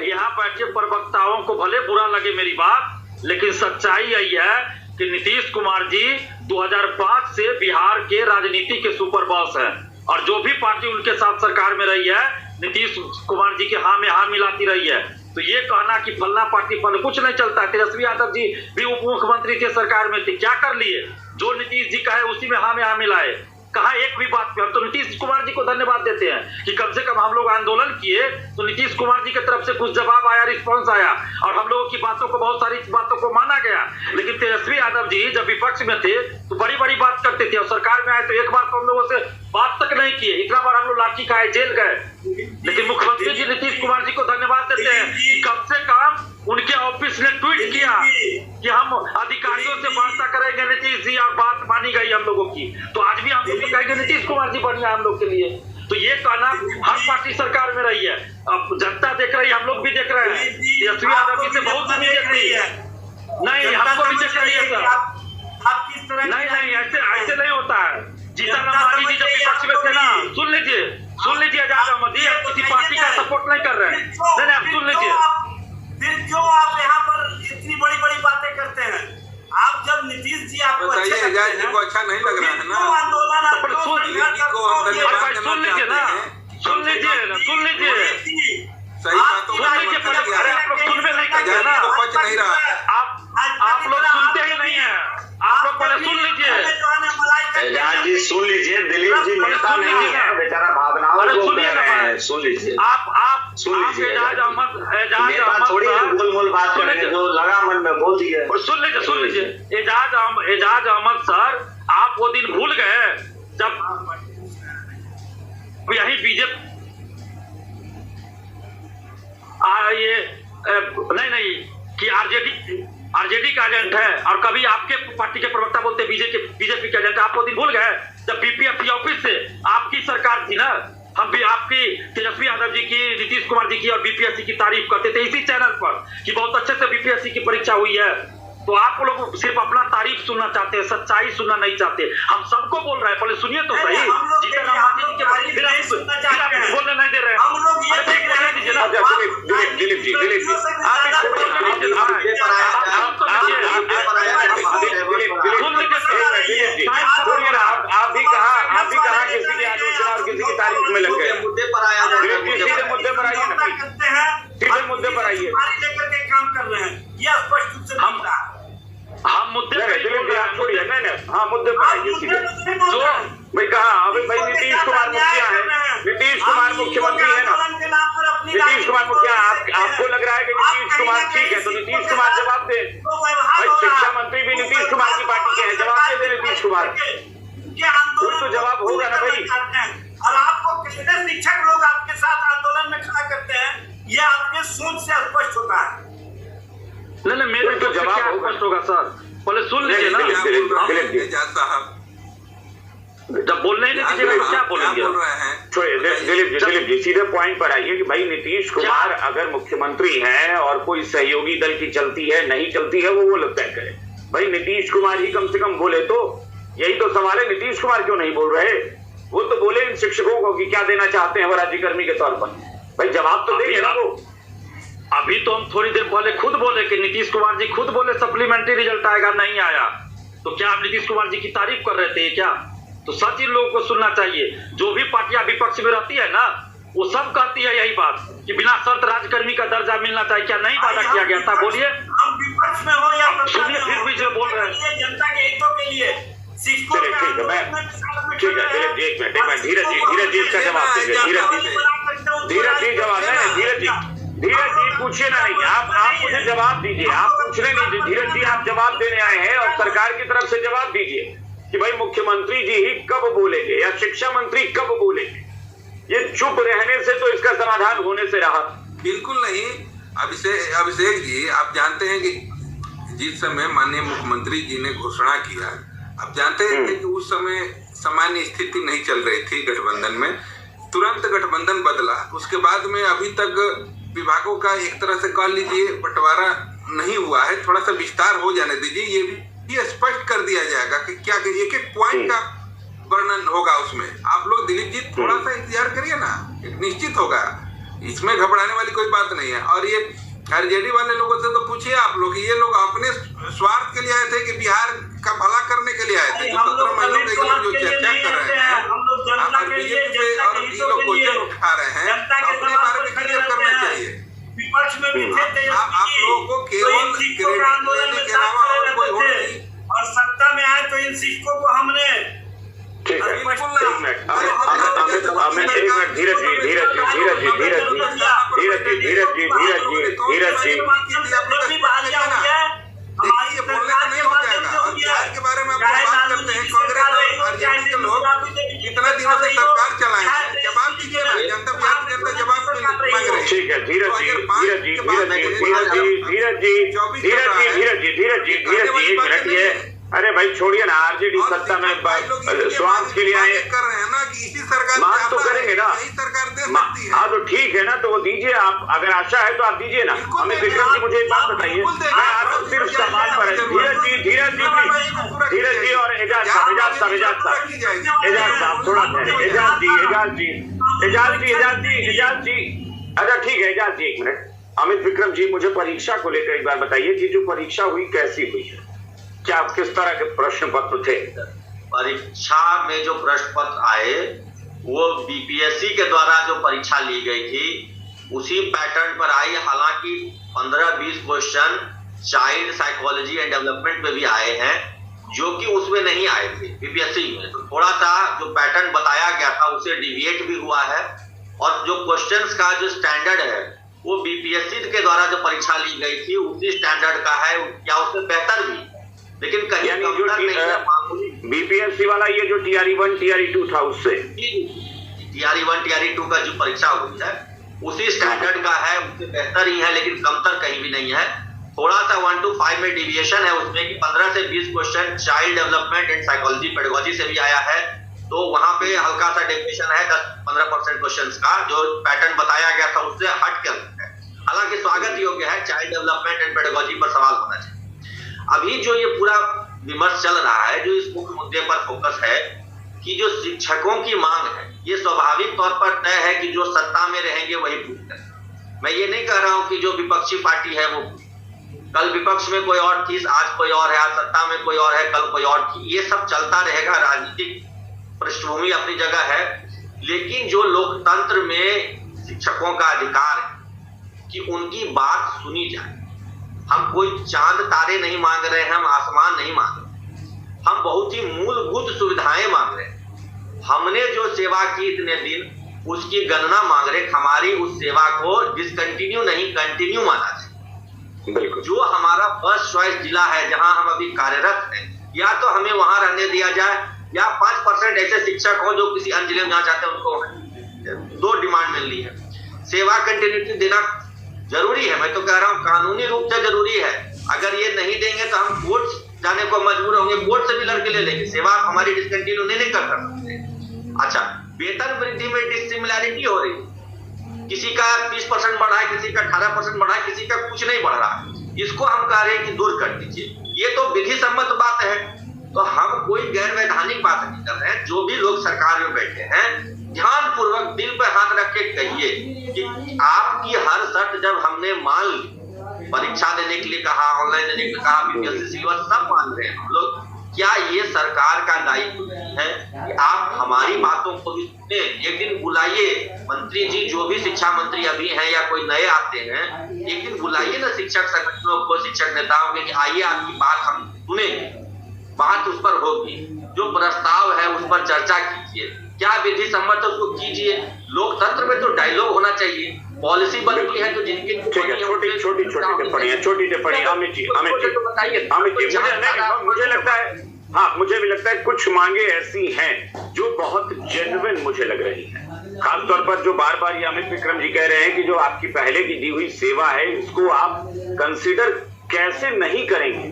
यहाँ बैठे प्रवक्ताओं को भले बुरा लगे मेरी बात, लेकिन सच्चाई यही है कि नीतीश कुमार जी 2005 से बिहार के राजनीति के सुपर बॉस हैं, और जो भी पार्टी उनके साथ सरकार में रही है नीतीश कुमार जी के हाँ में हाँ मिलाती रही है। तो ये कहना कि फलना पार्टी फल कुछ नहीं चलता। तेजस्वी यादव जी भी उप मुख्यमंत्री थे, सरकार में थे, क्या कर लिए? जो नीतीश जी कहे उसी में हाँ में हाँ मिलाए। कहा एक भी बात पे हम तो नीतीश कुमार जी को धन्यवाद देते हैं कि कम से कम हम लोग आंदोलन किए तो नीतीश कुमार जी की तरफ से कुछ जवाब आया, रिस्पॉन्स आया, और हम लोगों की बातों को, बहुत सारी बातों को माना गया। लेकिन तेजस्वी यादव जी जब विपक्ष में थे तो बड़ी बड़ी बात करते थे, और सरकार में आए तो एक बार तो हम लोगों से बात तक नहीं किए। इतना बार हम लोग लाठी खाए, जेल गए, लेकिन मुख्यमंत्री जी नीतीश कुमार जी को धन्यवाद देते हैं कि कम से कम उनके ऑफिस ने ट्वीट किया कि हम अधिकारियों से वार्ता करेंगे नीतीश जी, और बात मानी गई हम लोगों की। तो आज भी हम लोग कहेंगे नीतीश कुमार जी बढ़िया हम लोग के लिए। तो ये कहना, हर पार्टी सरकार में रही है, अब जनता देख रही है, हम लोग भी देख रहे हैं, तेजस्वी यादव जी से बहुत उम्मीद देख रही है। नहीं, हमको रिजेक्ट नहीं है सर। आप किस तरह नहीं, ऐसे नहीं होता है। जीतन राम मांझी जी जब विपक्ष में थे ना, सुन लीजिए एजाज अहमद जी, आप किसी पार्टी का सपोर्ट नहीं कर रहे हैं। नहीं, आप सुन लीजिए। फिर क्यों आप यहाँ पर इतनी बड़ी बड़ी बातें करते हैं? आप जब नीतीश जी आपको अच्छे लगते एजाज जी हैं, को अच्छा नहीं लग रहा है ना, आंदोलन सुन लीजिए ना, सुन लीजिए सही बात सुन लीजिए पहले। अरे आप लोग सुनबे नहीं करते ना, तो पच नहीं रहा है। आप लोग सुनते ही नहीं है। आप लोग पहले सुन लीजिए। एजाज जी सुन लीजिए, दिलीप जी नेता नहीं है, बेचारा भावनाओं को कह रहे हैं, सुन लीजिए। आप सुन लीजिए, एजाज अहमद नेता थोड़ी गोल बात करेंगे, जो लगा मन में बोल दिए। सुन लीजिए एजाज अहमद सर, आप वो दिन भूल गए जब यही बीजेपी ये नहीं कि आरजेडी का एजेंट है, और कभी आपके पार्टी के प्रवक्ता बोलते बीजेपी के एजेंट। आप वो दिन भूल गए जब बीपीएफसी ऑफिस से आपकी सरकार थी ना, हम भी आपकी तेजस्वी यादव जी की, नीतीश कुमार जी की और बीपीएससी की तारीफ करते थे इसी चैनल पर कि बहुत अच्छे से बीपीएससी की परीक्षा हुई है। तो आप लोग सिर्फ अपना तारीफ सुनना चाहते हैं, सच्चाई सुनना नहीं चाहते। हम सबको बोल रहे हैं, पहले सुनिए तो सही। जीतन राम मांझी जी के बारे में फिर आप बोलने नहीं दे रहे हैं। हम लोग ये बोलने दीजिए ना। दिलीप जी आप भी कहा किसी की आलोचना और किसी की तारीफ में लग गए। मुद्दे पर आया सीधे मुद्दे पर आइए ना, सीधे मुद्दे पर आइए। लेकर के काम कर रहे हैं, ये स्पष्ट रूप से दिख रहा है। हम मुद्दे पे दिलीप जी आप छोड़िए, नहीं, हाँ मुद्दे पर आइए सीधे। जो भाई कहा अभी भाई नीतीश कुमार मुखिया है, नीतीश कुमार मुख्यमंत्री है ना, नीतीश कुमार मुखिया, आपको लग रहा है कि नीतीश कुमार ठीक है, तो नीतीश कुमार जवाब दे। भाई शिक्षा मंत्री भी नीतीश कुमार की पार्टी के हैं, जवाब दे नीतीश कुमार। तो जवाब होगा ना भाई। और आपको कितने शिक्षक लोग आपके साथ आंदोलन में खड़ा करते हैं, ये आपके सोच से स्पष्ट होता है। नहीं, मेरे तो जवाब स्पष्ट होगा सर। पहले सुन लीजिए ना, एजाज साहब जब बोलने ही नहीं दीजिएगा तो क्या बोलेंगे? बोल रहे हैं? छोड़िए दिलीप जी सीधे पॉइंट पर आइए कि भाई नीतीश कुमार अगर मुख्यमंत्री हैं और कोई सहयोगी दल की चलती है नहीं चलती है वो लोग तय करें। भाई नीतीश कुमार ही कम से कम बोले तो, यही तो सवाल है। नीतीश कुमार क्यों नहीं बोल रहे? वो तो बोले इन शिक्षकों को कि क्या देना चाहते हैं वो राज्यकर्मी के तौर पर। भाई जवाब तो देंगे ना वो। अभी तो हम थोड़ी देर पहले खुद बोले कि नीतीश कुमार जी खुद बोले सप्लीमेंट्री रिजल्ट आएगा, नहीं आया। तो क्या आप नीतीश कुमार जी की तारीफ कर रहे थे क्या? तो सच इन लोगों को सुनना चाहिए। जो भी पार्टियां विपक्ष में रहती है ना, वो सब कहती है यही बात कि बिना शर्त राजकर्मी का दर्जा मिलना चाहिए। क्या नहीं वादा किया गया था? बोलिए। हम विपक्ष में हो या सुनिए, फिर भी जो बोल रहे हैं जनता के हितों के लिए ठीक है दिलीप जी, एक मिनट धीरज जी इसका जवाब दीजिए। धीरज जी जवाब है। धीरज जी पूछिए ना, नहीं आप मुझे जवाब दीजिए। आप पूछने नहीं, धीरज जी आप जवाब देने आए हैं और सरकार की तरफ से जवाब दीजिए कि भाई मुख्यमंत्री जी ही कब बोलेंगे या शिक्षा मंत्री कब बोलेंगे। ये चुप रहने से तो इसका समाधान होने से रहा बिल्कुल नहीं। अभिषेक जी, आप जानते हैं कि जिस समय माननीय मुख्यमंत्री जी ने घोषणा किया, आप जानते हैं कि उस समय सामान्य स्थिति नहीं चल रही थी गठबंधन में। तुरंत गठबंधन बदला, उसके बाद में अभी तक विभागों का एक तरह से कह लीजिए बंटवारा नहीं हुआ है। थोड़ा सा विस्तार हो जाने दीजिए, ये भी स्पष्ट कर दिया जाएगा कि क्या एक एक पॉइंट का वर्णन होगा उसमें। आप लोग दिलीप जी थोड़ा सा इंतजार करिए ना, निश्चित होगा। इसमें घबराने वाली कोई बात नहीं है। और ये आरजेडी वाले लोगों से तो पूछिए आप लोग, ये लोग अपने स्वार्थ के लिए आए थे कि बिहार का भला करने के लिए आए थे? 17 महीनों के जो चर्चा कर रहे हैं और बीजेपी पे और ये लोग क्वेश्चन उठा रहे हैं, अपने बारे में क्लियर करना चाहिए। विपक्ष में भी थे आप लोगों को केवल क्रेडिट देने के अलावा और कोई हो नहीं। और सत्ता में आए तो इन शिक्षकों को हमने ठीक है। एक मिनट धीरज के बारे में बात करते हैं। कांग्रेस और आरजेडी के लोग इतना दिनों से सरकार चलाए हैं, जवाब दीजिए ना। जनता बिहार की जनता जवाब मांग रही है। ठीक है धीरज जी एक मिनट, अरे भाई छोड़िए ना, आरजेडी सत्ता में स्वार्थ के लिए आए कर रहे हैं ना कि इसी सरकार मांग तो करेंगे ना, यही सरकार दे सकती है। हाँ तो ठीक है ना, तो वो दीजिए आप, अगर आशा है तो आप दीजिए ना। हमें विक्रम जी मुझे एक बात बताइए, मैं आपको सिर्फ सवाल पर धीरज जी और एजाज साहब थोड़ा ठहरे। एजाज जी अच्छा ठीक है, एजाज जी एक मिनट। अमित विक्रम जी, मुझे परीक्षा को लेकर एक बार बताइए कि जो परीक्षा हुई कैसी हुई है, क्या किस तरह के प्रश्न पत्र थे? परीक्षा में जो प्रश्न पत्र आए वो बीपीएससी के द्वारा जो परीक्षा ली गई थी उसी पैटर्न पर आई। हालांकि 15-20 question child psychology and development में भी आए हैं जो कि उसमें नहीं आए थे बीपीएससी में। तो थोड़ा सा जो पैटर्न बताया गया था उससे डिविएट भी हुआ है, और जो क्वेश्चंस का जो स्टैंडर्ड है वो बीपीएससी के द्वारा जो परीक्षा ली गई थी उसी स्टैंडर्ड का है, या उससे बेहतर भी, लेकिन कहीं कमतर नहीं है मामूली। बीपीएससी वाला ये जो TRE 1 TRE 2 था उससे TRE 1 TRE 2 का जो परीक्षा हुई है उसी स्टैंडर्ड का है, उससे बेहतर ही है, लेकिन कमतर कहीं भी नहीं है। थोड़ा सा 1 to 5 में डिविएशन है उसमें कि 15 से 20 question child development and psychology pedagogy से भी आया है, तो वहां पे हल्का सा डेविएशन है 10-15% क्वेश्चंस का। जो पैटर्न बताया गया था उससे हट कर है, हालांकि स्वागत योग्य है, चाइल्ड डेवलपमेंट एंड पेडागोजी पर सवाल होना चाहिए। अभी जो ये पूरा विमर्श चल रहा है, जो इस मुख्य मुद्दे पर फोकस है कि जो शिक्षकों की मांग है ये स्वाभाविक तौर पर तय है कि जो सत्ता में रहेंगे वही पूरी करें। मैं ये नहीं कह रहा हूं कि जो विपक्षी पार्टी है वो, कल विपक्ष में कोई और थी, आज कोई और है, आज सत्ता में कोई और है, कल कोई और थी, ये सब चलता रहेगा, राजनीतिक पृष्ठभूमि अपनी जगह है। लेकिन जो लोकतंत्र में शिक्षकों का अधिकार है कि उनकी बात सुनी जाए। हम कोई चांद तारे नहीं मांग रहे हैं, हम आसमान नहीं मांग रहे, हम बहुत ही मूलभूत सुविधाएं मांग रहे हैं। हमने जो सेवा की इतने दिन उसकी गणना मांग रहे, हमारी उस सेवा को डिसकंटिन्यू नहीं कंटिन्यू माना जाए। बिल्कुल। जो हमारा फर्स्ट चॉइस जिला है जहां हम अभी कार्यरत हैं, या तो हमें वहां रहने दिया जाए, या 5% ऐसे शिक्षक हो जो किसी अन्य जिले में जाना चाहते हैं उनको। दो डिमांड मिल रही है। सेवा कंटिन्यूटी देना जरूरी है, मैं तो कह रहा हूं कानूनी रूप से जरूरी है। अगर ये नहीं देंगे तो हम कोर्ट जाने को मजबूर होंगे, कोर्ट से भी लड़के ले लेंगे, सेवा हमारी डिसकंटिन्यू नहीं कर सकते। अच्छा, वेतन वृद्धि में डिसिमिलैरिटी हो रही है, किसी का 30% बढ़ा है, किसी का 18% बढ़ा है, किसी का कुछ नहीं बढ़ रहा है। इसको हम कह रहे हैं कि दूर कर दीजिए। ये तो विधि सम्मत बात है, तो हम कोई गैर वैधानिक बात नहीं कर रहे हैं। जो भी लोग सरकार में बैठे हैं ध्यान पूर्वक दिल पे हाथ रख के कहिए कि आपकी हर शर्त जब हमने मान ली, परीक्षा देने के लिए कहा, ऑनलाइन देने के लिए कहा, बीपीएससी सिलेबस सब मान रहे हैं हम लोग, क्या ये सरकार का दायित्व है कि आप हमारी बातों को भी सुने? एक दिन बुलाइए मंत्री जी, जो भी शिक्षा मंत्री अभी हैं या कोई नए आते हैं, एक दिन बुलाइए ना शिक्षक संगठनों को, शिक्षक नेताओं को कि आइए आपकी बात हम सुनेंगे, बात उस पर होगी, जो प्रस्ताव है उस पर चर्चा कीजिए, क्या विधि सम्मत उसको कीजिए। लोकतंत्र में तो डायलॉग होना चाहिए, पॉलिसी बनती है तो जिनकी छोटी टिप्पणी अमित जी मुझे लगता है, हाँ मुझे भी लगता है कुछ मांगे ऐसी हैं जो बहुत जेन्युइन मुझे लग रही हैं, खासतौर पर जो बार बार ये अमित विक्रम जी कह रहे हैं कि जो आपकी पहले की दी हुई सेवा है इसको आप कंसीडर कैसे नहीं करेंगे।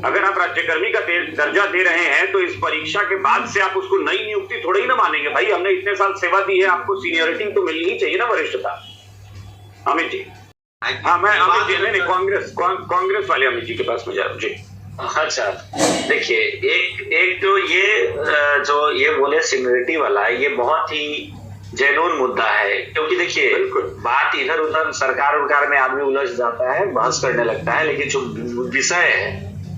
अगर आप राज्यकर्मी का दर्जा दे रहे हैं तो इस परीक्षा के बाद से आप उसको नई नियुक्ति थोड़ी ही ना मानेंगे। भाई हमने इतने साल सेवा दी है, आपको सीनियरिटी तो मिलनी ही चाहिए ना, वरिष्ठता। अमित जी, हाँ मैं अमित जी नहीं कांग्रेस वाले अमित जी के पास में जा रहा हूँ जी। अच्छा देखिए, एक तो ये जो ये बोले सीनियरिटी वाला, ये बहुत ही जेन्युइन मुद्दा है, क्योंकि देखिए बात इधर उधर सरकार में आदमी उलझ जाता है, बहस करने लगता है, लेकिन जो विषय है,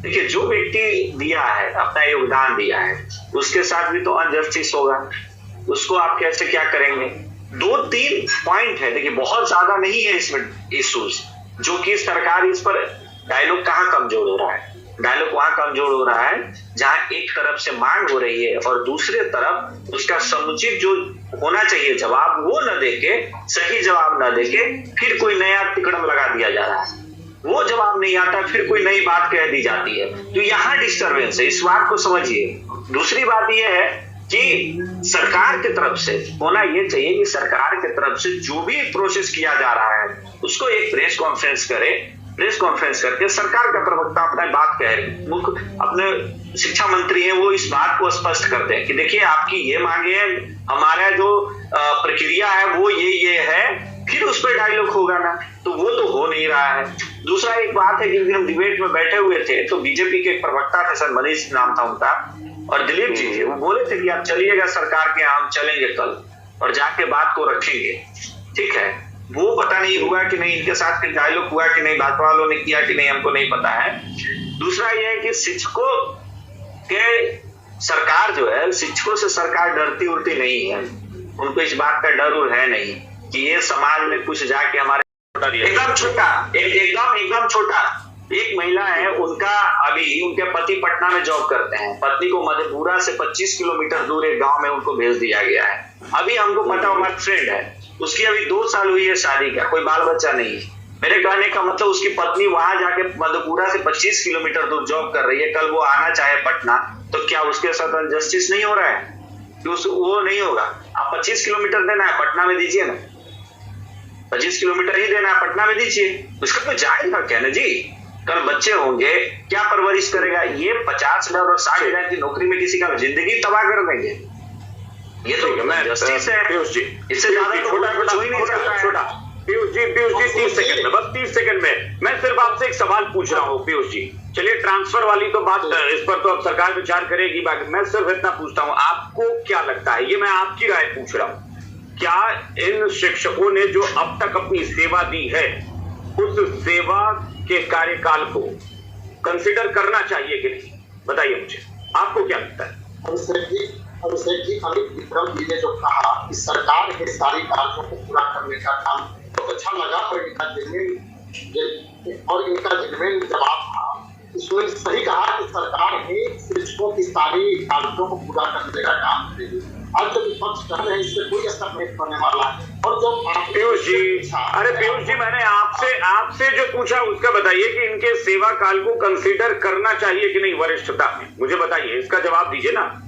देखिए जो व्यक्ति दिया है, अपना योगदान दिया है, उसके साथ भी तो अनजस्टिस होगा, उसको आप कैसे क्या करेंगे। 2-3 पॉइंट है, देखिए बहुत ज्यादा नहीं है इसमें इश्यूज, जो कि सरकार इस पर डायलॉग कहाँ कमजोर हो रहा है। डायलॉग वहां कमजोर हो रहा है जहां एक तरफ से मांग हो रही है और दूसरे तरफ उसका समुचित जो होना चाहिए जवाब वो न देके, सही जवाब न देके फिर कोई नया तिकड़म लगा दिया जा रहा है, वो जवाब नहीं आता, फिर कोई नई बात कह दी जाती है। तो यहाँ डिस्टर्बेंस है, इस बात को समझिए। दूसरी बात यह है कि सरकार की तरफ से होना ये चाहिए कि सरकार की तरफ से जो भी प्रोसेस किया जा रहा है उसको एक प्रेस कॉन्फ्रेंस करे, प्रेस कॉन्फ्रेंस करके सरकार का प्रवक्ता अपना बात कह रही, अपने शिक्षा मंत्री हैं वो इस बात को स्पष्ट करते हैं कि देखिए आपकी ये मांगे है, हमारा जो प्रक्रिया है वो ये है, फिर उस पर डायलॉग होगा ना, तो वो तो हो नहीं रहा है। दूसरा एक बात है कि हम डिबेट में बैठे हुए थे तो बीजेपी के एक प्रवक्ता थे, सर मनीष नाम था उनका, और दिलीप जी थे, वो बोले थे कि आप चलिएगा सरकार के यहाँ, हम चलेंगे कल और जाके बात को रखेंगे। ठीक है, वो पता नहीं हुआ कि नहीं, इनके साथ फिर डायलॉग हुआ कि नहीं, भाजपा वालों ने किया कि नहीं, हमको नहीं पता है। दूसरा ये है कि शिक्षकों के सरकार जो है, शिक्षकों से सरकार डरती उड़ती नहीं है, उनको इस बात का डर है नहीं कि ये समाज में कुछ जाके हमारे एकदम छोटा एक महिला है, उनका अभी उनके पति पटना में जॉब करते हैं, पत्नी को मधेपुरा से 25 किलोमीटर दूर एक गांव में उनको भेज दिया गया है। अभी हमको पता, हमारा फ्रेंड है, उसकी अभी 2 साल हुई है शादी का, कोई बाल बच्चा नहीं है। मेरे कहने का मतलब उसकी पत्नी वहां जाके मधेपुरा से 25 किलोमीटर दूर जॉब कर रही है, कल वो आना चाहे पटना तो क्या उसके साथ जस्टिस नहीं हो रहा है? वो नहीं होगा। आप 25 किलोमीटर देना है पटना में दीजिए ना, 25 किलोमीटर ही देना है पटना में दीजिए, उसका तो जायज हक है ना जी। कल बच्चे होंगे, क्या परवरिश करेगा? ये 50,000 और 60,000 की नौकरी में किसी का जिंदगी तबाह कर देंगे, ये तो जस्टिस है। इससे ज्यादा छोटा कुछ हो ही नहीं सकता। पीयूष जी 30 सेकंड में, बस 30 सेकंड में मैं सिर्फ आपसे एक सवाल पूछ रहा हूँ पीयूष जी। चलिए ट्रांसफर वाली तो बात, इस पर तो अब सरकार विचार करेगी, बाकी मैं सिर्फ इतना पूछता हूँ, आपको क्या लगता है, ये मैं आपकी राय पूछ रहा हूँ, क्या इन शिक्षकों ने जो अब तक अपनी सेवा दी है उस सेवा के कार्यकाल को कंसिडर करना चाहिए कि नहीं? बताइए मुझे, आपको क्या लगता है? अभिषेक जी, अमित विक्रम जी ने जो कहा कि सरकार के सारी कार्यों को पूरा करने का काम, तो अच्छा लगा, और इनका जेन्युइन जवाब था। इसमें सही कहा कि सरकार ही शिक्षकों की सारी कार्यों को पूरा करने का काम करेगी। आज जो विपक्ष कर रहे हैं इससे कोई असर नहीं पड़ने वाला है। और जब पीयूष जी, अरे पीयूष जी, मैंने आपसे जो पूछा उसका बताइए कि इनके सेवा काल को कंसीडर करना चाहिए कि नहीं वरिष्ठता में, मुझे बताइए, इसका जवाब दीजिए ना।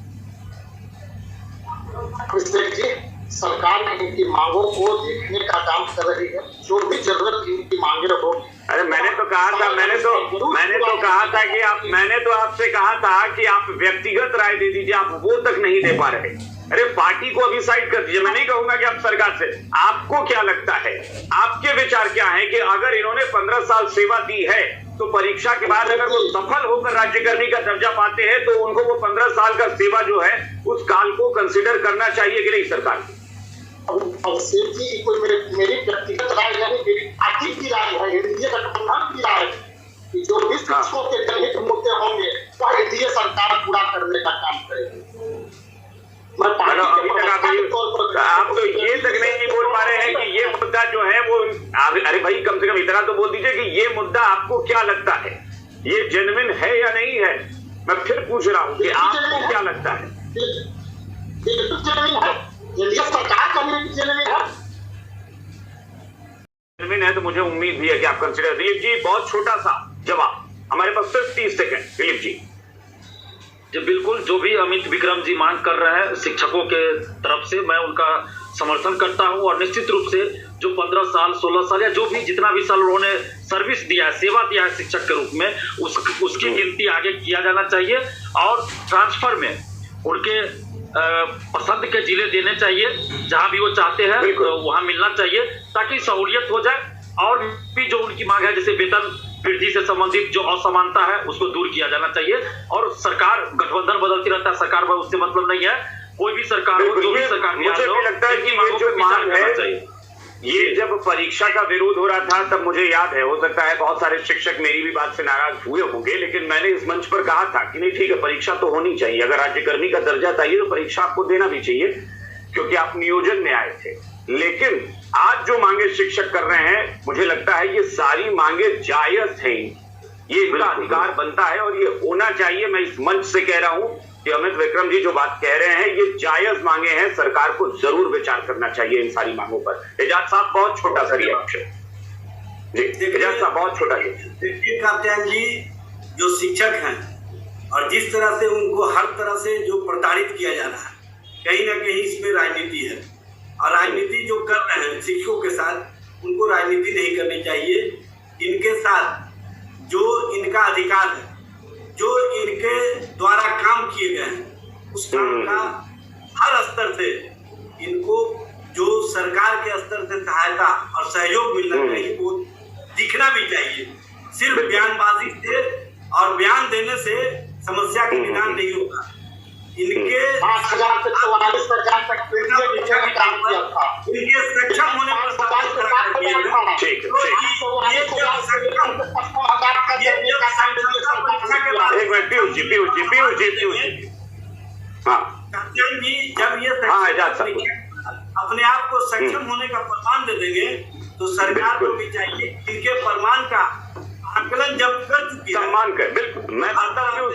जी, सरकार इनकी मांगों को देखने का काम कर रही है, जो भी जरूरत इनकी मांगे हो। अरे मैंने तो कहा था मैंने तो आपसे कहा था कि आप व्यक्तिगत राय दे दीजिए, आप वो तक नहीं दे पा रहे। अरे पार्टी को अभी साइड कर दीजिए, मैं नहीं कहूंगा कि आप सरकार से, आपको क्या लगता है, आपके विचार क्या है कि अगर इन्होंने 15 साल सेवा दी है तो परीक्षा के बाद अगर वो सफल होकर राज्यकर्मी का दर्जा पाते हैं तो उनको वो 15 साल का सेवा जो है उस काल को कंसिडर करना चाहिए कि नहीं सरकार को? अभिषेक जी, कोई मेरी व्यक्तिगत राय नहीं, मेरी पार्टी की राय है, एनडीए गठबंधन की राय है कि जो भी शिक्षकों के जनहित मुद्दे होंगे वह एनडीए सरकार पूरा करने का काम करेगी। अभी तक आप तो ये तक नहीं बोल पा रहे हैं कि ये मुद्दा जो है वो, अरे भाई कम से कम इतना तो बोल दीजिए कि ये मुद्दा आपको क्या लगता है, ये जेन्युइन है या नहीं है? मैं फिर पूछ रहा हूँ कि आपको क्या लगता है? जेन्युइन है तो मुझे उम्मीद भी है कि आप कंसिडर। दिलीप जी, बहुत छोटा सा जवाब, हमारे पास सिर्फ 30 सेकंड। दिलीप जी, जो बिल्कुल जो भी अमित विक्रम जी मांग कर रहे हैं शिक्षकों के तरफ से, मैं उनका समर्थन करता हूं, और निश्चित रूप से जो 15 साल 16 साल या जो भी जितना भी साल उन्होंने सर्विस दिया है, सेवा दिया है शिक्षक के रूप में, उसकी गिनती आगे किया जाना चाहिए, और ट्रांसफर में उनके पसंद के जिले देने चाहिए, जहां भी वो चाहते हैं वहां मिलना चाहिए, ताकि सहूलियत हो जाए। और भी जो उनकी मांग है, जैसे वेतन वृद्धि से संबंधित जो असमानता है उसको दूर किया जाना चाहिए। और सरकार गठबंधन बदलती रहता है, सरकार पर उससे मतलब नहीं है, कोई भी सरकार हो, जो भी सरकार, मुझे भी लगता है कि ये जो मांग है, ये जब परीक्षा का विरोध हो रहा था तब मुझे याद है, हो सकता है बहुत सारे शिक्षक मेरी भी बात से नाराज हुए होंगे, लेकिन मैंने इस मंच पर कहा था कि नहीं ठीक है, परीक्षा तो होनी चाहिए, अगर राज्यकर्मी का दर्जा चाहिए तो परीक्षा आपको देना भी चाहिए, क्योंकि आप नियोजन में आए थे। लेकिन आज जो मांगे शिक्षक कर रहे हैं, मुझे लगता है ये सारी मांगे जायज हैं, ये इनका अधिकार बनता है और ये होना चाहिए। मैं इस मंच से कह रहा हूं कि अमित विक्रम जी जो बात कह रहे हैं ये जायज मांगे हैं, सरकार को जरूर विचार करना चाहिए इन सारी मांगों पर। एजाज साहब, बहुत छोटा सा रिएक्शन जी, एजाज साहब बहुत छोटा रिएक्शन। देखिए कात्यायन जी, जो शिक्षक हैं और जिस तरह से उनको हर तरह से जो प्रताड़ित किया जा रहा है, कहीं ना कहीं इसमें राजनीति है, और राजनीति जो कर रहे हैं शिक्षकों के साथ, उनको राजनीति नहीं करनी चाहिए। इनके साथ जो इनका अधिकार है जो इनके द्वारा काम किए गए हैं उस काम का हर स्तर से इनको जो सरकार के स्तर से सहायता और सहयोग मिलना चाहिए वो दिखना भी चाहिए। सिर्फ बयानबाजी से और बयान देने से समस्या का निदान नहीं होगा। इनके 5,044 सरकार तक काम किया था। इनके सक्षम होने पर एक मिनट पीयूष जी जब ये अपने आप को सक्षम होने का प्रमाण दे देंगे तो सरकार को भी चाहिए इनके प्रमाण का आकलन जब कर चुकी है सम्मान कर। बिल्कुल मैं मानता हूँ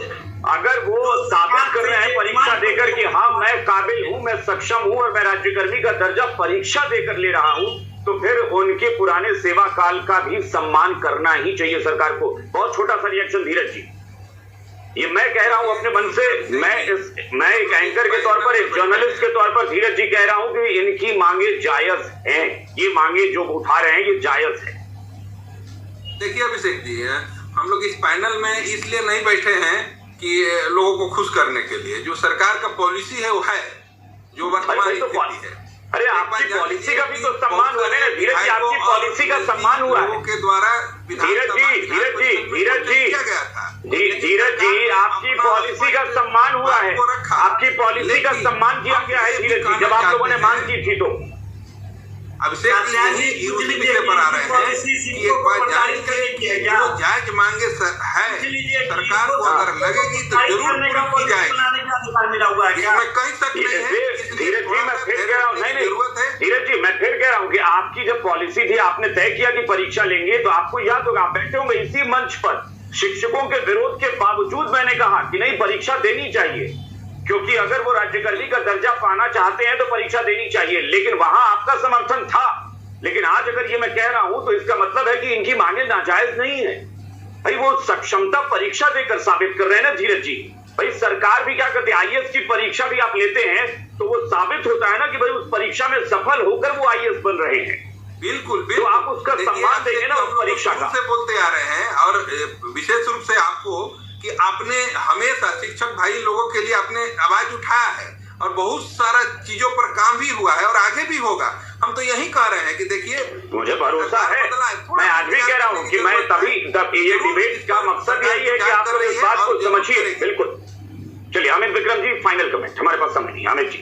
अगर वो साबित कर रहे हैं परीक्षा देकर कि हाँ मैं काबिल हूँ, मैं सक्षम हूँ और मैं राज्यकर्मी का दर्जा परीक्षा देकर ले रहा हूँ, तो फिर उनके पुराने सेवा काल का भी सम्मान करना ही चाहिए सरकार को। बहुत छोटा सा रिएक्शन धीरज जी, ये मैं कह रहा हूं अपने मन से, मैं एक एंकर के तौर पर, एक जर्नलिस्ट के तौर पर धीरज जी कह रहा हूं कि इनकी मांगे जायज हैं। ये मांगे जो उठा रहे हैं ये जायज है। देखिए अभिषेक जी, हम लोग इस पैनल में इसलिए नहीं बैठे हैं कि लोगों को खुश करने के लिए। जो सरकार का पॉलिसी है वो है, जो वर्तमान स्थिति है। अरे आपकी पॉलिसी का भी तो सम्मान हुआ है धीरज जी, आपकी पॉलिसी का सम्मान हुआ है के द्वारा। धीरज जी आपकी पॉलिसी का सम्मान हुआ है, आपकी पॉलिसी का सम्मान किया गया है धीरज जी, जब आप लोगों ने मांग की थी। तो अभिषेक जी यही उसी विषय पर आ रहे हैं कि एक बात जारी करें कि जो जायज मांगे है सरकार को अगर लगेगी तो जरूर पूरी की जाएगी, इसमें कहीं शक नहीं है। धीरज जी मैं फिर कह रहा हूँ, नहीं धीरज जी मैं फिर कह रहा हूँ कि आपकी जब पॉलिसी थी, आपने तय किया कि परीक्षा लेंगे, तो आपको याद होगा आप बैठे होंगे इसी मंच पर, शिक्षकों के विरोध के बावजूद मैंने कहा कि नहीं परीक्षा देनी चाहिए, क्योंकि अगर वो राज्यकर्मी का दर्जा पाना चाहते हैं तो परीक्षा देनी चाहिए। लेकिन वहां आपका समर्थन था। लेकिन आज अगर ये मैं कह रहा हूं तो इसका मतलब है कि इनकी मांगे नाजायज नहीं है। भाई वो सक्षमता परीक्षा देकर साबित कर रहे हैं ना धीरज जी। भाई सरकार भी क्या करती है, आईएएस की परीक्षा भी आप लेते हैं तो वो साबित होता है ना कि भाई उस परीक्षा में सफल होकर वो आईएएस बन रहे हैं। बिल्कुल तो आप उसका सम्मान देंगे ना उस परीक्षा का। से बोलते आ रहे हैं और विशेष रूप से आपको कि आपने हमेशा शिक्षक भाई लोगों के लिए आपने आवाज उठाया है और बहुत सारा चीजों पर काम भी हुआ है और आगे भी होगा। हम तो यही कह रहे हैं कि देखिए मुझे भरोसा है, मैं आज भी कह रहा हूँ कि मैं तभी ये डिबेट का मकसद यही है कि आप लोग इस बात को समझिए। बिल्कुल। चलिए अमित विक्रम जी फाइनल कमेंट, हमारे पास समय नहीं। अमित जी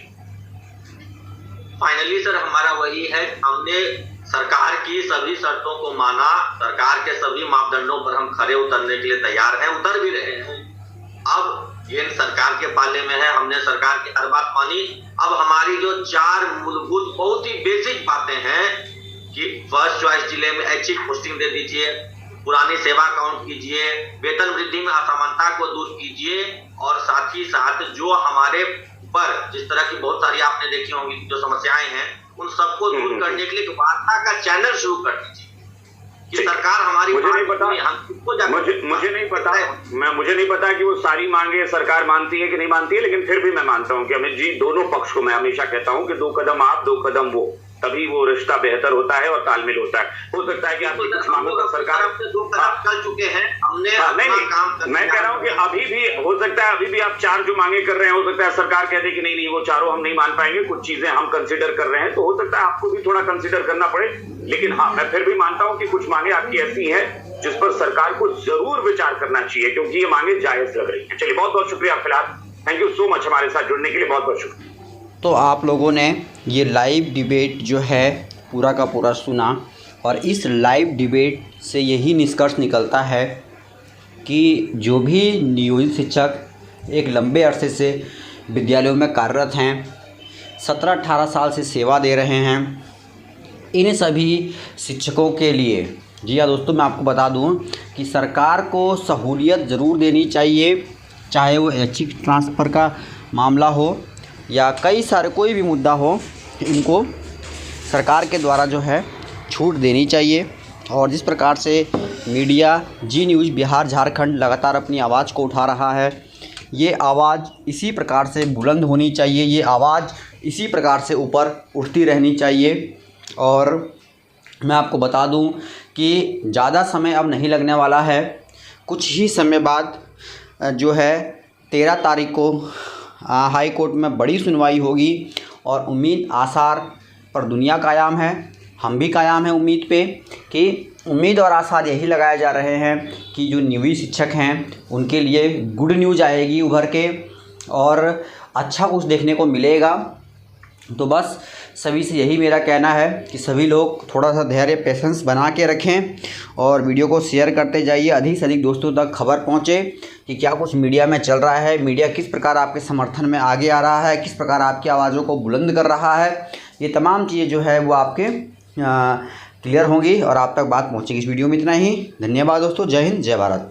फाइनली सर हमारा वही है, हमने सरकार की सभी शर्तों को माना, सरकार के सभी मापदंडों पर हम खरे उतरने के लिए तैयार हैं, उतर भी रहे हैं। अब ये सरकार के पाले में है, हमने सरकार की हर बात मानी। अब हमारी जो 4 मूलभूत बहुत ही बेसिक बातें हैं कि फर्स्ट चॉइस जिले में ऐच्छिक पोस्टिंग दे दीजिए, पुरानी सेवा काउंट कीजिए, वेतन वृद्धि में असमानता को दूर कीजिए और साथ ही साथ जो हमारे पर जिस तरह की बहुत सारी आपने देखी होंगी जो समस्याएं हैं उन सबको दूर करने के लिए वार्ता का चैनल शुरू कर दीजिए कि सरकार हमारी मुझे नहीं पता कि वो सारी मांगे सरकार मानती है कि नहीं मानती है, लेकिन फिर भी मैं मानता हूं कि अमित जी दोनों पक्ष को मैं हमेशा कहता हूं कि 2 कदम आप 2 कदम वो, तभी वो रिश्ता बेहतर होता है और तालमेल होता है। हो सकता है कि आपकी कुछ मांगों का सरकार कर चुके हैं, हमने नहीं मैं कह रहा हूँ कि अभी भी हो सकता है, अभी भी आप 4 जो मांगे कर रहे हैं, हो सकता है सरकार कह दे कि नहीं वो चारों हम नहीं मान पाएंगे, कुछ चीजें हम कंसिडर कर रहे हैं, तो हो सकता है आपको भी थोड़ा कंसिडर करना पड़े। लेकिन हाँ मैं फिर भी मानता हूँ कि कुछ मांगे आपकी ऐसी हैं जिस पर सरकार को जरूर विचार करना चाहिए, क्योंकि ये मांगे जायज लग रही है। चलिए बहुत बहुत शुक्रिया फिलहाल, थैंक यू सो मच हमारे साथ जुड़ने के लिए, बहुत बहुत शुक्रिया। तो आप लोगों ने ये लाइव डिबेट जो है पूरा का पूरा सुना और इस लाइव डिबेट से यही निष्कर्ष निकलता है कि जो भी नियोजित शिक्षक एक लंबे अरसे से विद्यालयों में कार्यरत हैं, 17-18 साल से सेवा दे रहे हैं, इन सभी शिक्षकों के लिए जी हाँ दोस्तों मैं आपको बता दूं कि सरकार को सहूलियत ज़रूर देनी चाहिए, चाहे वो ऐच्छिक ट्रांसफ़र का मामला हो या कई सारे कोई भी मुद्दा हो, इनको सरकार के द्वारा जो है छूट देनी चाहिए। और जिस प्रकार से मीडिया जी न्यूज़ बिहार झारखंड लगातार अपनी आवाज़ को उठा रहा है, ये आवाज़ इसी प्रकार से बुलंद होनी चाहिए, ये आवाज़ इसी प्रकार से ऊपर उठती रहनी चाहिए। और मैं आपको बता दूं कि ज़्यादा समय अब नहीं लगने वाला है, कुछ ही समय बाद जो है 13 तारीख को हाई कोर्ट में बड़ी सुनवाई होगी और उम्मीद आसार पर दुनिया कायम है, हम भी कायम हैं उम्मीद पे कि उम्मीद और आसार यही लगाए जा रहे हैं कि जो नियोजित शिक्षक हैं उनके लिए गुड न्यूज़ आएगी उभर के और अच्छा कुछ देखने को मिलेगा। तो बस सभी से यही मेरा कहना है कि सभी लोग थोड़ा सा धैर्य पेशेंस बना के रखें और वीडियो को शेयर करते जाइए, अधिक से अधिक दोस्तों तक खबर पहुंचे कि क्या कुछ मीडिया में चल रहा है, मीडिया किस प्रकार आपके समर्थन में आगे आ रहा है, किस प्रकार आपकी आवाज़ों को बुलंद कर रहा है। ये तमाम चीज़ें जो है वो आपके क्लियर होंगी और आप तक बात पहुँचेगी। इस वीडियो में इतना ही। धन्यवाद दोस्तों। जय हिंद, जय भारत।